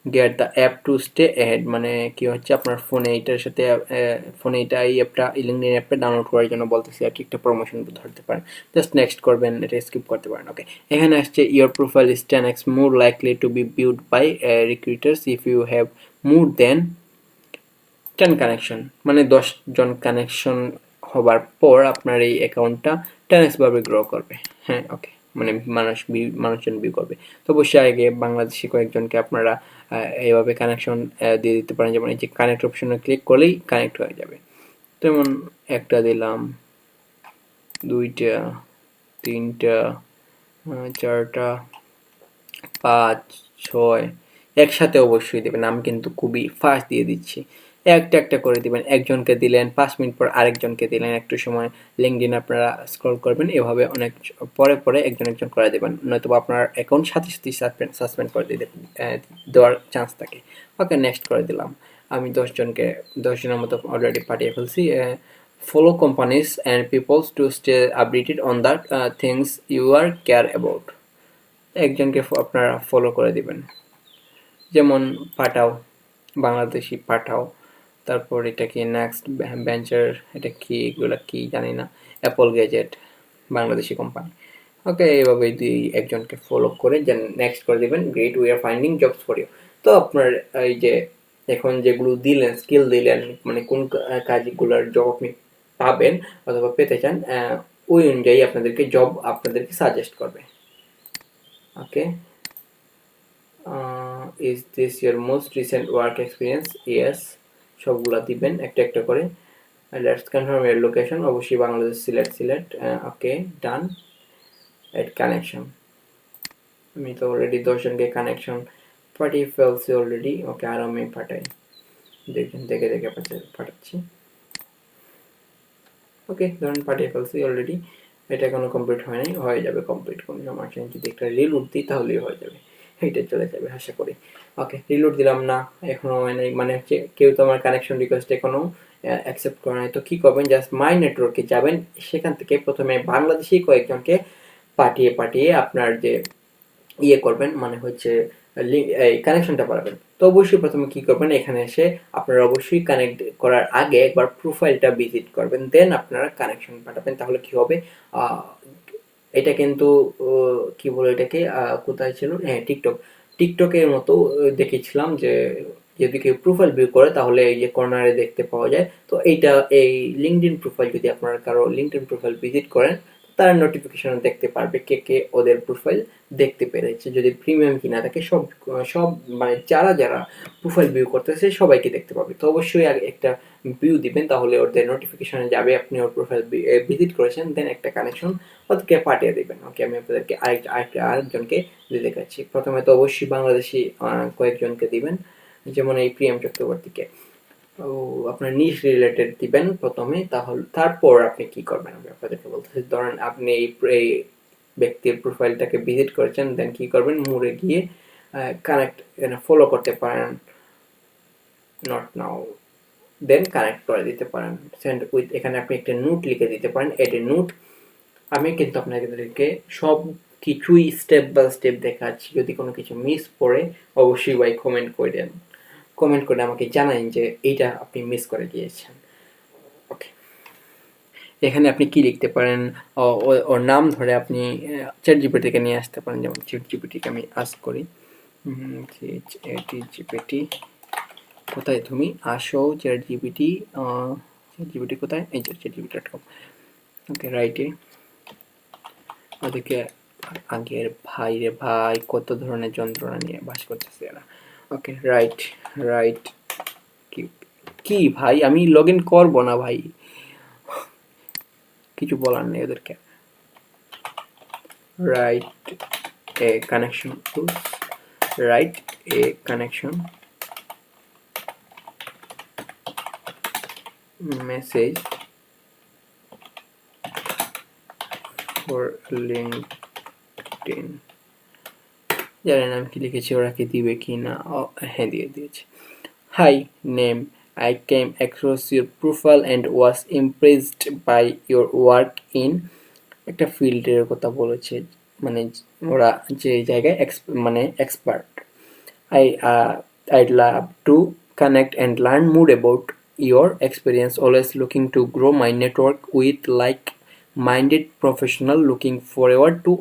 Get the app to stay ahead, মানে কি হচ্ছে, আপনার ফোনে এইটার সাথে এই অ্যাপটা লিঙ্কডইন অ্যাপটা ডাউনলোড করার জন্য বলতেছি আর কি, একটা প্রমোশন ধরতে পারেন। জাস্ট নেক্সট করবেন, এটা স্কিপ করতে পারেন। ওকে, এখানে আসছে your profile is 10x more likely to be viewed by recruiters if you have more than 10 connection, মানে 10 জন কানেকশন হবার পর আপনার এই অ্যাকাউন্টটা 10x ভাবে গ্রো করবে। হ্যাঁ, ওকে, মানে মানুষজন ভিউ করবে। তো অবশ্যই আগে বাংলাদেশি কয়েকজনকে আপনারা এইভাবে কানেকশন দিয়ে দিতে পারেন। যেমন এই যে কানেক্ট অপশনে ক্লিক করলেই কানেক্ট হয়ে যাবে। যেমন একটা দিলাম, 2টা, 3টা, 4টা, 5, 6 একসাথে অবশ্যই দেবেন। আমি কিন্তু খুবই ফাস্ট দিয়ে দিচ্ছি, একটা করে দিবেন। একজনকে দিলেন, 5 মিনিট পর আরেকজনকে দিলেন, একটু সময় লিঙ্কডইন আপনারা স্ক্রল করবেন, এভাবে অনেক পরে একজন করে দেবেন, নয়তো আপনার অ্যাকাউন্ট সাথে সাসপেন্ড করে দেওয়ার চান্স থাকে। ওকে, নেক্সট করে দিলাম। আমি 10 জনের মতো অলরেডি পাঠিয়ে ফেলছি। Follow companies and peoples to stay updated on the things you are care about, একজনকে আপনারা ফলো করে দিবেন। যেমন পাঠাও, বাংলাদেশি পাঠাও, তারপর এটা কি নেক্সট ভেঞ্চার, এটা কি, এগুলো কি জানি না, Apple gadget, Bangladeshi company. Okay, এইভাবে একজনকে ফলো করে নেক্সট করে দিবেন। Great, we are finding jobs for you. তো আপনার এই যে এখন যেগুলো দিলেন, স্কিল দিলেন, মানে কোন কাজগুলোর জব আপনি পাবেন অথবা পেতে চান, ওই অনুযায়ী আপনাদেরকে সাজেস্ট করবে। ওকে, is this your most recent work experience? Yes, সবগুলা দিবেন একটা করে। লেটস কনফার্ম এর লোকেশন, অবশ্যই বাংলাদেশ, সিলেট। ওকে, ডান। এড কানেকশন, আমি তো অলরেডি 10 জনকে কানেকশন পাঠিয়ে ফেলছি অলরেডি। ওকে, আর আমি পাঠাই, দেখে পাঠাচ্ছি। ওকে, ধরুন পাঠিয়ে ফেলছি অলরেডি। এটা এখনো কমপ্লিট হয় নাই, হয়ে যাবে কমপ্লিট কোনো সমস্যা নেই। যদি একটা রিলোড দিই তাহলেই হয়ে যাবে, এইটা চলে যাবে আশা করি। ওকে, রিলোড দিলাম না, এখনো হয় নাই, মানে হচ্ছে কেউ তো আমার কানেকশন রিকোয়েস্ট এখনো অ্যাকসেপ্ট করে নাই। তো কি করবেন, জাস্ট মাই নেটওয়ার্কে যাবেন, সেখান থেকে প্রথমে বাংলাদেশি কয়েকজনকে পাঠিয়ে আপনার যে করবেন, মানে হচ্ছে এই কানেকশনটা বাড়াবেন। তো অবশ্যই প্রথমে কি করবেন, এখানে এসে আপনারা অবশ্যই কানেক্ট করার আগে একবার প্রোফাইলটা ভিজিট করবেন, দেন আপনারা কানেকশন পাঠাবেন। তাহলে কি হবে, এটা কিন্তু কি বলে এটাকে, কোথায় ছিল, হ্যাঁ টিকটকের মতো দেখেছিলাম যে যদি কেউ প্রোফাইল ভিউ করে তাহলে এই যে কর্নারে দেখতে পাওয়া যায়। তো এইটা এই লিঙ্কডইন প্রোফাইল, যদি আপনারা কারো লিঙ্কডইন প্রোফাইল ভিজিট করেন তারা নোটিফিকেশন দেখতে পারবে কে ওদের প্রোফাইল দেখতে পেরেছে। যদি প্রিমিয়াম কিনা থাকে সব মানে যারা প্রোফাইল ভিউ করতেছে সবাইকে দেখতে পাবে। তো অবশ্যই আগে একটা ভিউ দিবেন, তাহলে ওদের নোটিফিকেশনে যাবে আপনি ওর প্রোফাইল ভিজিট করেছেন, দেন একটা কানেকশন ওদেরকে পাঠিয়ে দেবেন। ওকে, আমি আপনাদেরকে আরেকজনকে দিয়ে দেখাচ্ছি। প্রথমে তো অবশ্যই বাংলাদেশি কয়েকজনকে দিবেন, যেমন এই প্রিয়াম চক্রবর্তীকে। ও আপনার নিশ রিলেটেড দিবেন প্রথমে, তাহলে তারপর আপনি কি করবেন আমি আপনাদেরকে বলতেছি। ধরেন আপনি এই ব্যক্তির প্রোফাইলটাকে ভিজিট করেছেন, দেন কি করবেন, মোড়ে গিয়ে কানেক্ট, এখানে ফলো করতে পারেন, নট নাও, দেন কানেক্ট করে দিতে পারেন। সেন্ড উইথ, এখানে আপনি একটা নোট লিখে দিতে পারেন, এড এ নোট। আমি কিন্তু আপনাদেরকে সব কিছুই স্টেপ বাই স্টেপ দেখাচ্ছি, যদি কোনো কিছু মিস পড়ে অবশ্যই ভাই কমেন্ট করে আমাকে জানান যে এইটা আপনি মিস করে গিয়েছেন। ওকে, এখানে আপনি কি লিখতে পারেন, ওর নাম ধরে আপনি চ্যাট জিপিটিকে নিয়ে আসতে পারেন। যেমন চ্যাট জিপিটিকে আমি আস্ক করি, জিপিটি কোথায় তুমি আসো, চ্যাট জিপিটি কোথায়, এই যে chatgpt.com। ওকে, রাইটে ওদিকে আগের ভাই রে ভাই, কত ধরনের যন্ত্রণা নিয়ে বাস করতেছে এরা। ওকে, রাইট কি ভাই, আমি লগ ইন করবো না ভাই, কিছু বলার নেই ওদেরকে। Write a connection message for LinkedIn. জানেন আমি কি লিখেছি, ওরা কি দিবে কি না, হ্যাঁ দিয়েছে। Hi name, I came across your profile and was impressed by your work in একটা ফিল্ডের কথা বলেছে, মানে ওরা যে জায়গায় মানে expert. I'd love to connect and learn more about your experience. Always looking to grow my network with like-minded professional. Looking forward to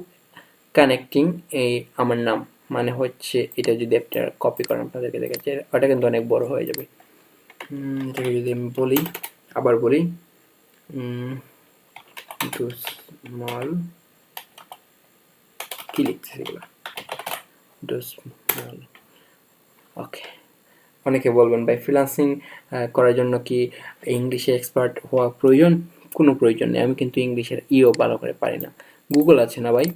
connecting. এই আমার নাম, মানে হচ্ছে এটা যদি আপনারা কপি করেন আপনাদেরকে দেখাচ্ছে, ওটা কিন্তু অনেক বড় হয়ে যাবে। এটাকে যদি আমি বলি, আবার বলি, টু স্মল, কি লিখতেছি এগুলো, টু স্মল। ওকে, অনেকে বলবেন ভাই ফ্রিল্যান্সিং করার জন্য কি ইংলিশে এক্সপার্ট হওয়া প্রয়োজন? কোনো প্রয়োজন নেই, আমি কিন্তু ইংলিশের ভালো করে পারি না। গুগল আছে না ভাই,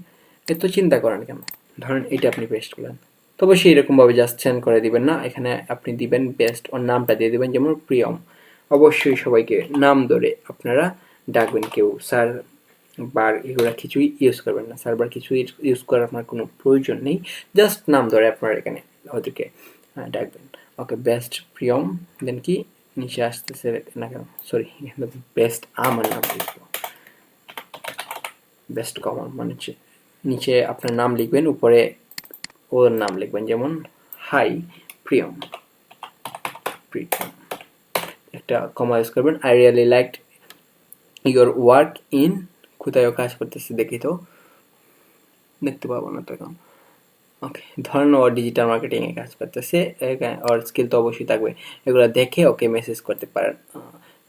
এত চিন্তা করেন কেন? ধরেন এটা আপনি পেস্ট করলেন, তবে সেই রকমভাবে জাস্ট সেন্ড করে দিবেন না, এখানে আপনি দিবেন বেস্ট ওর নামটা দিয়ে দিবেন, যেমন প্রিয়ম। অবশ্যই সবাইকে নাম ধরে আপনারা ডাকবেন, কেউ স্যার বার এগুলো কিছুই ইউজ করবেন না, সার্ভার কিছুই ইউজ করার আপনার কোনো প্রয়োজন নেই, জাস্ট নাম ধরে আপনারা এখানে ওদেরকে ডাকবেন। ওকে, বেস্ট প্রিয়ম, দেন কি নিচে আসতেছে না কেন, সরি, বেস্ট আমার নাম লিখবো, বেস্ট কমন, মানে নিচে আপনার নাম লিখবেন, উপরে ওর নাম লিখবেন, যেমন হাই প্রিয়ম, একটা কমা ইউজ করবেন। I really liked your work in, কোথায় কাজ করতেছে দেখি তো, দেখতে পাবো না তো এখন। ওকে, ধরেন ও ডিজিটাল মার্কেটিংয়ে কাজ করতেছে, ওর স্কিল তো অবশ্যই থাকবে, এগুলো দেখে ওকে মেসেজ করতে পারেন।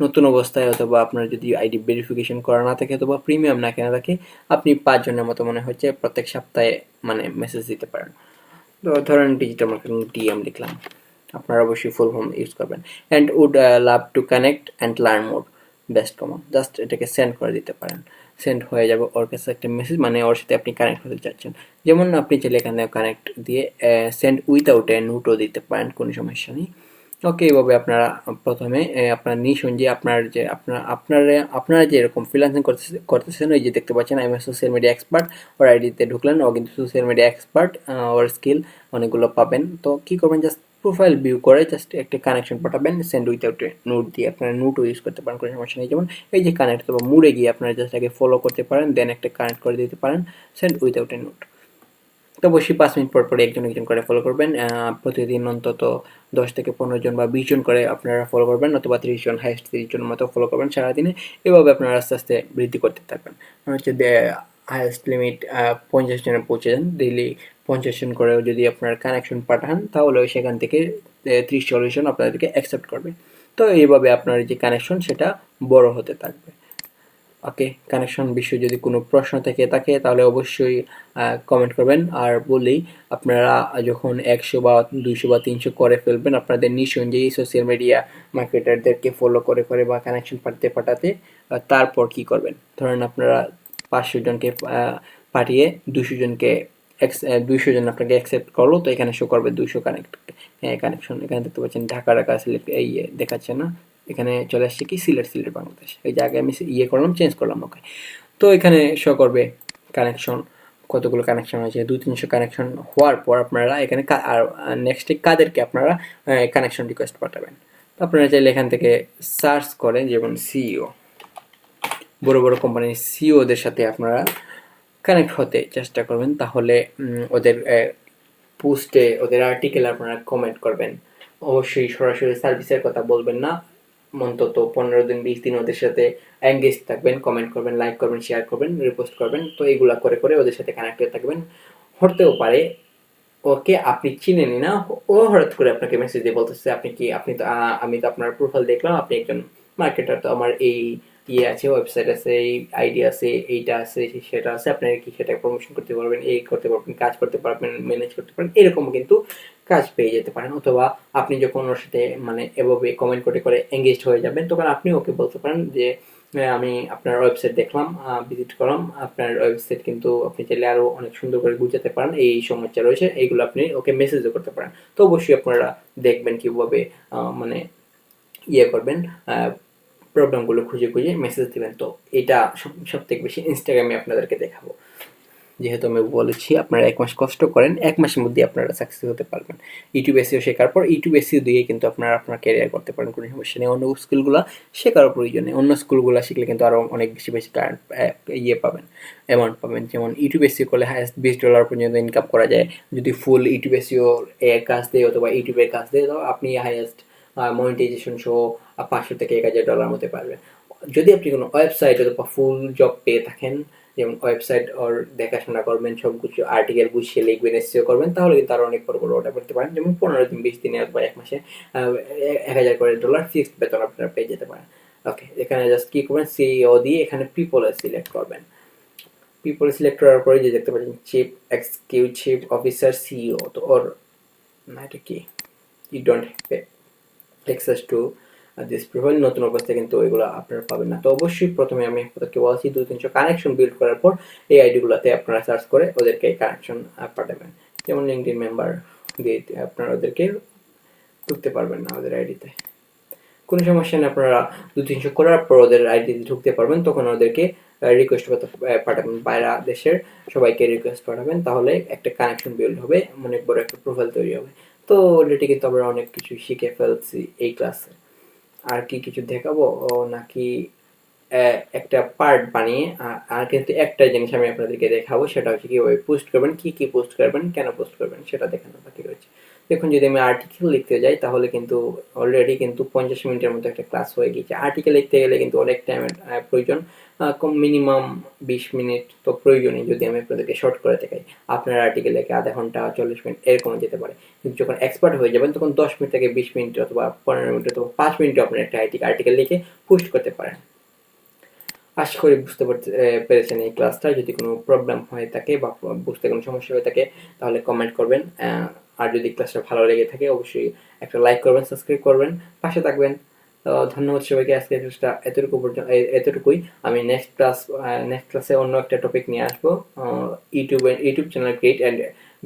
নতুন অবস্থায় অথবা আপনার যদি আইডি ভেরিফিকেশন করা না থাকে অথবা প্রিমিয়াম না কেনা থাকে, আপনি 5 জনের মতো মনে হচ্ছে প্রত্যেক সপ্তাহে মানে মেসেজ দিতে পারেন। তো ধরেন ডিজিটাল মার্কেটিং ডিএম লিখলাম, আপনারা অবশ্যই ফুল ফর্ম ইউজ করবেন। And would love to connect and learn more, best common, just এটাকে সেন্ড করে দিতে পারেন। সেন্ড হয়ে যাবে ওর কাছে একটা মেসেজ, মানে ওর সাথে আপনি কানেক্ট হতে চাচ্ছেন। যেমন আপনি চাইলে এখানে কানেক্ট দিয়ে সেন্ড উইথাউট এ নোটও দিতে পারেন, কোনো সমস্যা নেই। ওকে, এইভাবে আপনারা প্রথমে আপনার নিশ অনুযায়ী আপনারা যে এরকম ফ্রিল্যান্সিং করতেছেন, ওই যে দেখতে পাচ্ছেন আমি সোশ্যাল মিডিয়া এক্সপার্ট, ওর আইডিতে ঢুকলেন, ও কিন্তু সোশ্যাল মিডিয়া এক্সপার্ট, ওর স্কিল অনেকগুলো পাবেন। তো কী করবেন, জাস্ট প্রোফাইল ভিউ করে জাস্ট একটা কানেকশন পাঠাবেন সেন্ড উইথাউট নোট দিয়ে। আপনারা নোটও ইউজ করতে পারেন, কোনো সমস্যা নেই। যেমন এই যে কানেক্ট অথবা মুড়ে গিয়ে আপনারা জাস্ট আগে ফলো করতে পারেন, দেন একটা কানেক্ট করে দিতে পারেন সেন্ড উইথাউট এ নোট। তো অবশ্যই 5 মিনিট পর একজন একজন করে ফলো করবেন। প্রতিদিন অন্তত 10 থেকে 15 জন বা 20 জন করে আপনারা ফলো করবেন, অথবা 30 জন, হাইস্ট 30 জনের মতো ফলো করবেন সারাদিনে। এভাবে আপনারা আস্তে আস্তে বৃদ্ধি করতে থাকবেন। হচ্ছে হাইয়েস্ট লিমিট 50 জনে পৌঁছে যান। ডেইলি 50 জন করেও যদি আপনার কানেকশন পাঠান, তাহলে সেখান থেকে 30-40 জন আপনাদেরকে অ্যাকসেপ্ট করবে। তো এইভাবে আপনার যে কানেকশন সেটা বড় হতে থাকবে। ওকে, কানেকশন বিষয়ে যদি কোনো প্রশ্ন থেকে থাকে তাহলে অবশ্যই কমেন্ট করবেন। আর বলি, আপনারা যখন 100 বা 200 বা 300 করে ফেলবেন, আপনাদের নিশ অনুযায়ী সোশ্যাল মিডিয়া মার্কেটারদেরকে ফলো করে করে বা কানেকশন পাঠাতে তারপর কি করবেন, ধরেন আপনারা 500 জনকে পাঠিয়ে 200 জনকে 200 জন আপনাকে অ্যাকসেপ্ট করলো, তো এখানে শো করবে 200 কানেকশন। এখানে দেখতে পাচ্ছেন ঢাকা সিলেক্ট এই দেখাচ্ছে না, এখানে চলে আসছে কি সিলেট বাংলাদেশ, এই জায়গায় আমি করলাম, চেঞ্জ করলাম। ওকে, তো এখানে শো করবে কানেকশন, কতগুলো কানেকশন হয়েছে, 200-300 কানেকশন হওয়ার পর আপনারা এখানে আর নেক্সটে কাদেরকে আপনারা কানেকশন রিকোয়েস্ট পাঠাবেন। তো আপনারা চাইলে এখান থেকে সার্চ করেন, যেমন সিইও, বড় বড় কোম্পানির সিইওদের সাথে আপনারা কানেক্ট হতে চেষ্টা করবেন। তাহলে ওদের পোস্টে, ওদের আর্টিকেল আপনারা কমেন্ট করবেন। অবশ্যই সরাসরি সার্ভিসের কথা বলবেন না, অন্তত 15 দিন 20 দিন ওদের সাথে এঙ্গেজ থাকবেন, কমেন্ট করবেন, লাইক করবেন, শেয়ার করবেন, রিপোস্ট করবেন। তো এইগুলা করে করে ওদের সাথে কানেক্টেড থাকবেন। হতেও পারে ওকে আপনি চিনেনি না, ও হঠাৎ করে আপনাকে মেসেজ দিয়ে বলতেছে আপনি তো আমি তো আপনার প্রোফাইল দেখলাম, আপনি একজন মার্কেটার, তো আমার এই আছে, ওয়েবসাইট আছে, এই আইডি আছে, এইটা আছে, সেটা আছে, আপনারা কি সেটা প্রমোশন করতে পারবেন, এই করতে পারবেন, কাজ করতে পারবেন, ম্যানেজ করতে পারেন, এরকম কিন্তু কাজ পেয়ে যেতে পারেন। অথবা আপনি যখন ওর সাথে মানে এভাবে কমেন্ট করে করে এঙ্গেজড হয়ে যাবেন, তখন আপনি ওকে বলতে পারেন যে আমি আপনার ওয়েবসাইট দেখলাম, ভিজিট করলাম, আপনার ওয়েবসাইট কিন্তু আপনি চাইলে আরও অনেক সুন্দর করে গুছাতে পারেন, এই সমস্যা রয়েছে, এইগুলো আপনি ওকে মেসেজও করতে পারেন। তো অবশ্যই আপনারা দেখবেন কীভাবে মানে করবেন, প্রবলেমগুলো খুঁজে খুঁজে মেসেজ দেবেন। তো এটা সব থেকে বেশি ইনস্টাগ্রামে আপনাদেরকে দেখাবো। যেহেতু আমি বলেছি আপনারা 1 মাস কষ্ট করেন, 1 মাসের মধ্যে আপনারা সাকসেস হতে পারবেন। ইউটিউব এসিও শেখার পর ইউটিউব এসিও দিয়ে কিন্তু আপনারা আপনার ক্যারিয়ার করতে পারেন, কোনো সমস্যা নেই। অন্য স্কিলগুলো শেখার প্রয়োজন নেই, অন্য স্কিলগুলো শিখলে কিন্তু আরও অনেক বেশি পাবেন, অ্যামাউন্ট পাবেন। যেমন ইউটিউব এসিও করলে হাইয়েস্ট $20 পর্যন্ত ইনকাম করা যায়। যদি ফুল ইউটিউব এসিও কাজ দেয় অথবা ইউটিউবের কাজ দেয়, তো আপনি হাইয়েস্ট মনিটাইজেশন সহ $500 থেকে $1000 মতো পারবেন। যদি আপনি কোনো ওয়েবসাইট অথবা ফুল জব পেয়ে থাকেন, যেমন ওয়েবসাইট ওর দেখাশোনা করবেন, সব কিছু আর্টিকেল গুছিয়ে লিখবেন, এসইও করবেন, তাহলে কিন্তু আরও অনেক বড় বড় অর্ডার করতে পারেন। যেমন 15 দিন 20 দিনে অথবা 1 মাসে $1000 করে ফিক্সড বেতন আপনারা পেয়ে যেতে পারেন। ওকে, এখানে জাস্ট কি করবেন, সিইও দিয়ে এখানে পিপলে সিলেক্ট করবেন। পিপলে সিলেক্ট করার পরে যে দেখতে পাচ্ছেন চিফ এক্সিকিউটিভ অফিসার সিইও, তো ওর না এটা কি, you don't have access to this profile, নতুন অবস্থায় কিন্তু ওইগুলো আপনারা পাবেন না। তো অবশ্যই প্রথমে আমি আপনাদেরকে বলছি 200-300 কানেকশন বিল্ড করার পর এই আইডিগুলোতে আপনারা সার্চ করে ওদেরকে কানেকশন পাঠাবেন। যেমন লিঙ্কডিন মেম্বার দিয়ে আপনারা ওদেরকে ঢুকতে পারবেন না ওদের আইডিতে, কোনো সমস্যা নেই। আপনারা 200-300 করার পর ওদের আইডিতে ঢুকতে পারবেন, তখন ওদেরকে রিকোয়েস্ট পাঠাবেন, বাইরে দেশের সবাইকে রিকোয়েস্ট পাঠাবেন, তাহলে একটা কানেকশন বিল্ড হবে, অনেক বড় একটা প্রোফাইল তৈরি হবে। তো অলরেডি কিন্তু আমরা অনেক কিছু শিখে ফেলছি এই ক্লাসে। আর কি কিছু দেখাবো নাকি একটা পার্ট বানিয়ে, আর কিন্তু একটা জিনিস আমি আপনাদেরকে দেখাবো, সেটা হচ্ছে কীভাবে পোস্ট করবেন, কি পোস্ট করবেন, কেন পোস্ট করবেন সেটা দেখানো বাকি রয়েছে। দেখুন, যদি আমি আর্টিকেল লিখতে যাই তাহলে কিন্তু অলরেডি কিন্তু 50 মিনিটের মতো একটা ক্লাস হয়ে গেছে। আর্টিকেল লিখতে গেলে কিন্তু অনেক টাইমের প্রয়োজন, কম মিনিমাম 20 মিনিট তো প্রয়োজনই। যদি আমি আপনাদেরকে শর্ট করে দেখাই, আপনার আর্টিকেল লেখে আধা ঘন্টা 40 মিনিট এরকম যেতে পারে, কিন্তু যখন এক্সপার্ট হয়ে যাবেন তখন 10 মিনিট থেকে 20 মিনিট অথবা 15 মিনিট অথবা 5 মিনিটে আপনার একটা আর্টিকেল লিখে পোস্ট করতে পারেন। আশা করি বুঝতে পেরেছেন এই ক্লাসটা। যদি কোনো প্রবলেম হয়ে থাকে বা বুঝতে কোনো সমস্যা হয়ে থাকে তাহলে কমেন্ট করবেন। আর যদি ক্লাসটা ভালো লেগে থাকে অবশ্যই একটা লাইক করবেন, সাবস্ক্রাইব করবেন, পাশে থাকবেন। ধন্যবাদ সবাইকে। আজকে ক্লাসটা এতটুকুই। আমি নেক্সট ক্লাসে অন্য একটা টপিক নিয়ে আসবো। YouTube channel create and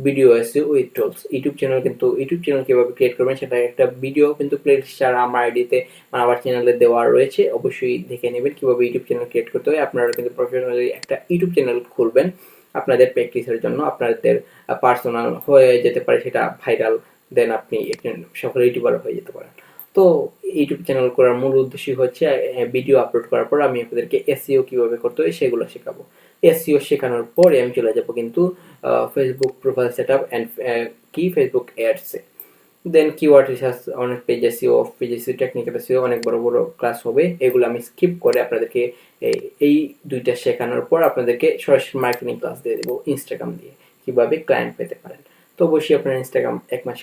video SEO with tools. YouTube channel কিভাবে ক্রিয়েট করবেন সেটা একটা ভিডিও কিন্তু প্লেলিস্ট আমার আইডিতে আমার চ্যানেলে দেওয়া রয়েছে, অবশ্যই দেখে নেবেন কিভাবে ইউটিউব চ্যানেল ক্রিয়েট করতে হয়। আপনারা কিন্তু প্রফেশনালি একটা ইউটিউব চ্যানেল খুলবেন আপনাদের প্র্যাকটিসের জন্য, আপনাদের পার্সোনাল হয়ে যেতে পারে সেটা ভাইরাল, দেন আপনি একজন সফল ইউটিউবার হয়ে যেতে পারেন। তো ইউটিউব চ্যানেল করার মূল উদ্দেশ্যই হচ্ছে ভিডিও আপলোড করার পর আমি আপনাদেরকে এসইও কিভাবে করতে হয় সেগুলো শেখাবো। এসইও শেখানোর পরে আমি চলে যাব কিন্তু Facebook profile set up and Facebook অ্যাডসে। দেন কিওয়ার্ড রিসার্চ, অনেক পেজ এসইও, টেকনিক্যাল এসইও, অনেক বড় বড় ক্লাস হবে। এগুলো আমি স্কিপ করে আপনাদেরকে এই দুইটা শেখানোর পর আপনাদেরকে সরাসরি মার্কেটিং ক্লাস দিয়ে দেবো ইনস্টাগ্রাম দিয়ে, কিভাবে ক্লায়েন্ট পেতে পারেন। তো অবশ্যই আপনার ইনস্টাগ্রাম এক মাস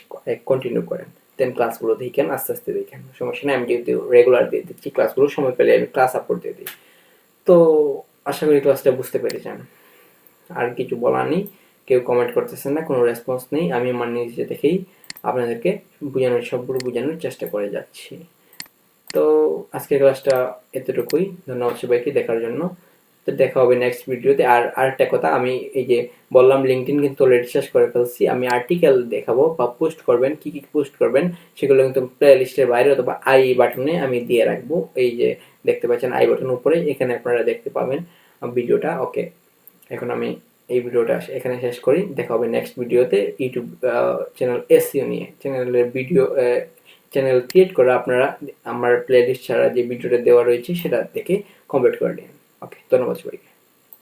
কন্টিনিউ করেন, দেন ক্লাসগুলো দেখেন, আস্তে আস্তে দেখেন, সমস্যা নেই। আমি যেহেতু রেগুলার দিয়ে দিচ্ছি ক্লাসগুলো, সময় পেলে আমি ক্লাস আপলোড দিয়ে দিই। তো আশা করি ক্লাসটা বুঝতে পেরেছেন। আর কিছু বলার নেই, কেউ কমেন্ট করতেছেন না, কোনো রেসপন্স নেই। আমি আমার নিজে দেখেই আপনাদেরকে সবগুলো বোঝানোর চেষ্টা করে যাচ্ছি। তো আজকের ক্লাসটা এতটুকুই। ধন্যবাদ সবাইকে দেখার জন্য। তো দেখা হবে নেক্সট ভিডিওতে। আর আরেকটা কথা, আমি এই যে বললাম লিঙ্কডইন কিন্তু অলরেডি শেষ করে ফেলছি। আমি আর্টিকেল দেখাবো বা পোস্ট করবেন, কি কি পোস্ট করবেন সেগুলো কিন্তু প্লে লিস্টের বাইরে অথবা আই বাটনে আমি দিয়ে রাখবো। এই যে দেখতে পাচ্ছেন আই বাটনের উপরে, এখানে আপনারা দেখতে পাবেন ভিডিওটা। ওকে, এখন আমি এই ভিডিওটা এখানে শেষ করি। দেখা হবে নেক্সট ভিডিওতে ইউটিউব চ্যানেল এসইও নিয়ে। চ্যানেল ক্রিয়েট করে আপনারা আমার প্লেলিস্ট ছাড়া যে ভিডিওটা দেওয়া রয়েছে সেটা দেখে কমপ্লিট করে নিন। ওকে, ধন্যবাদ সবাইকে।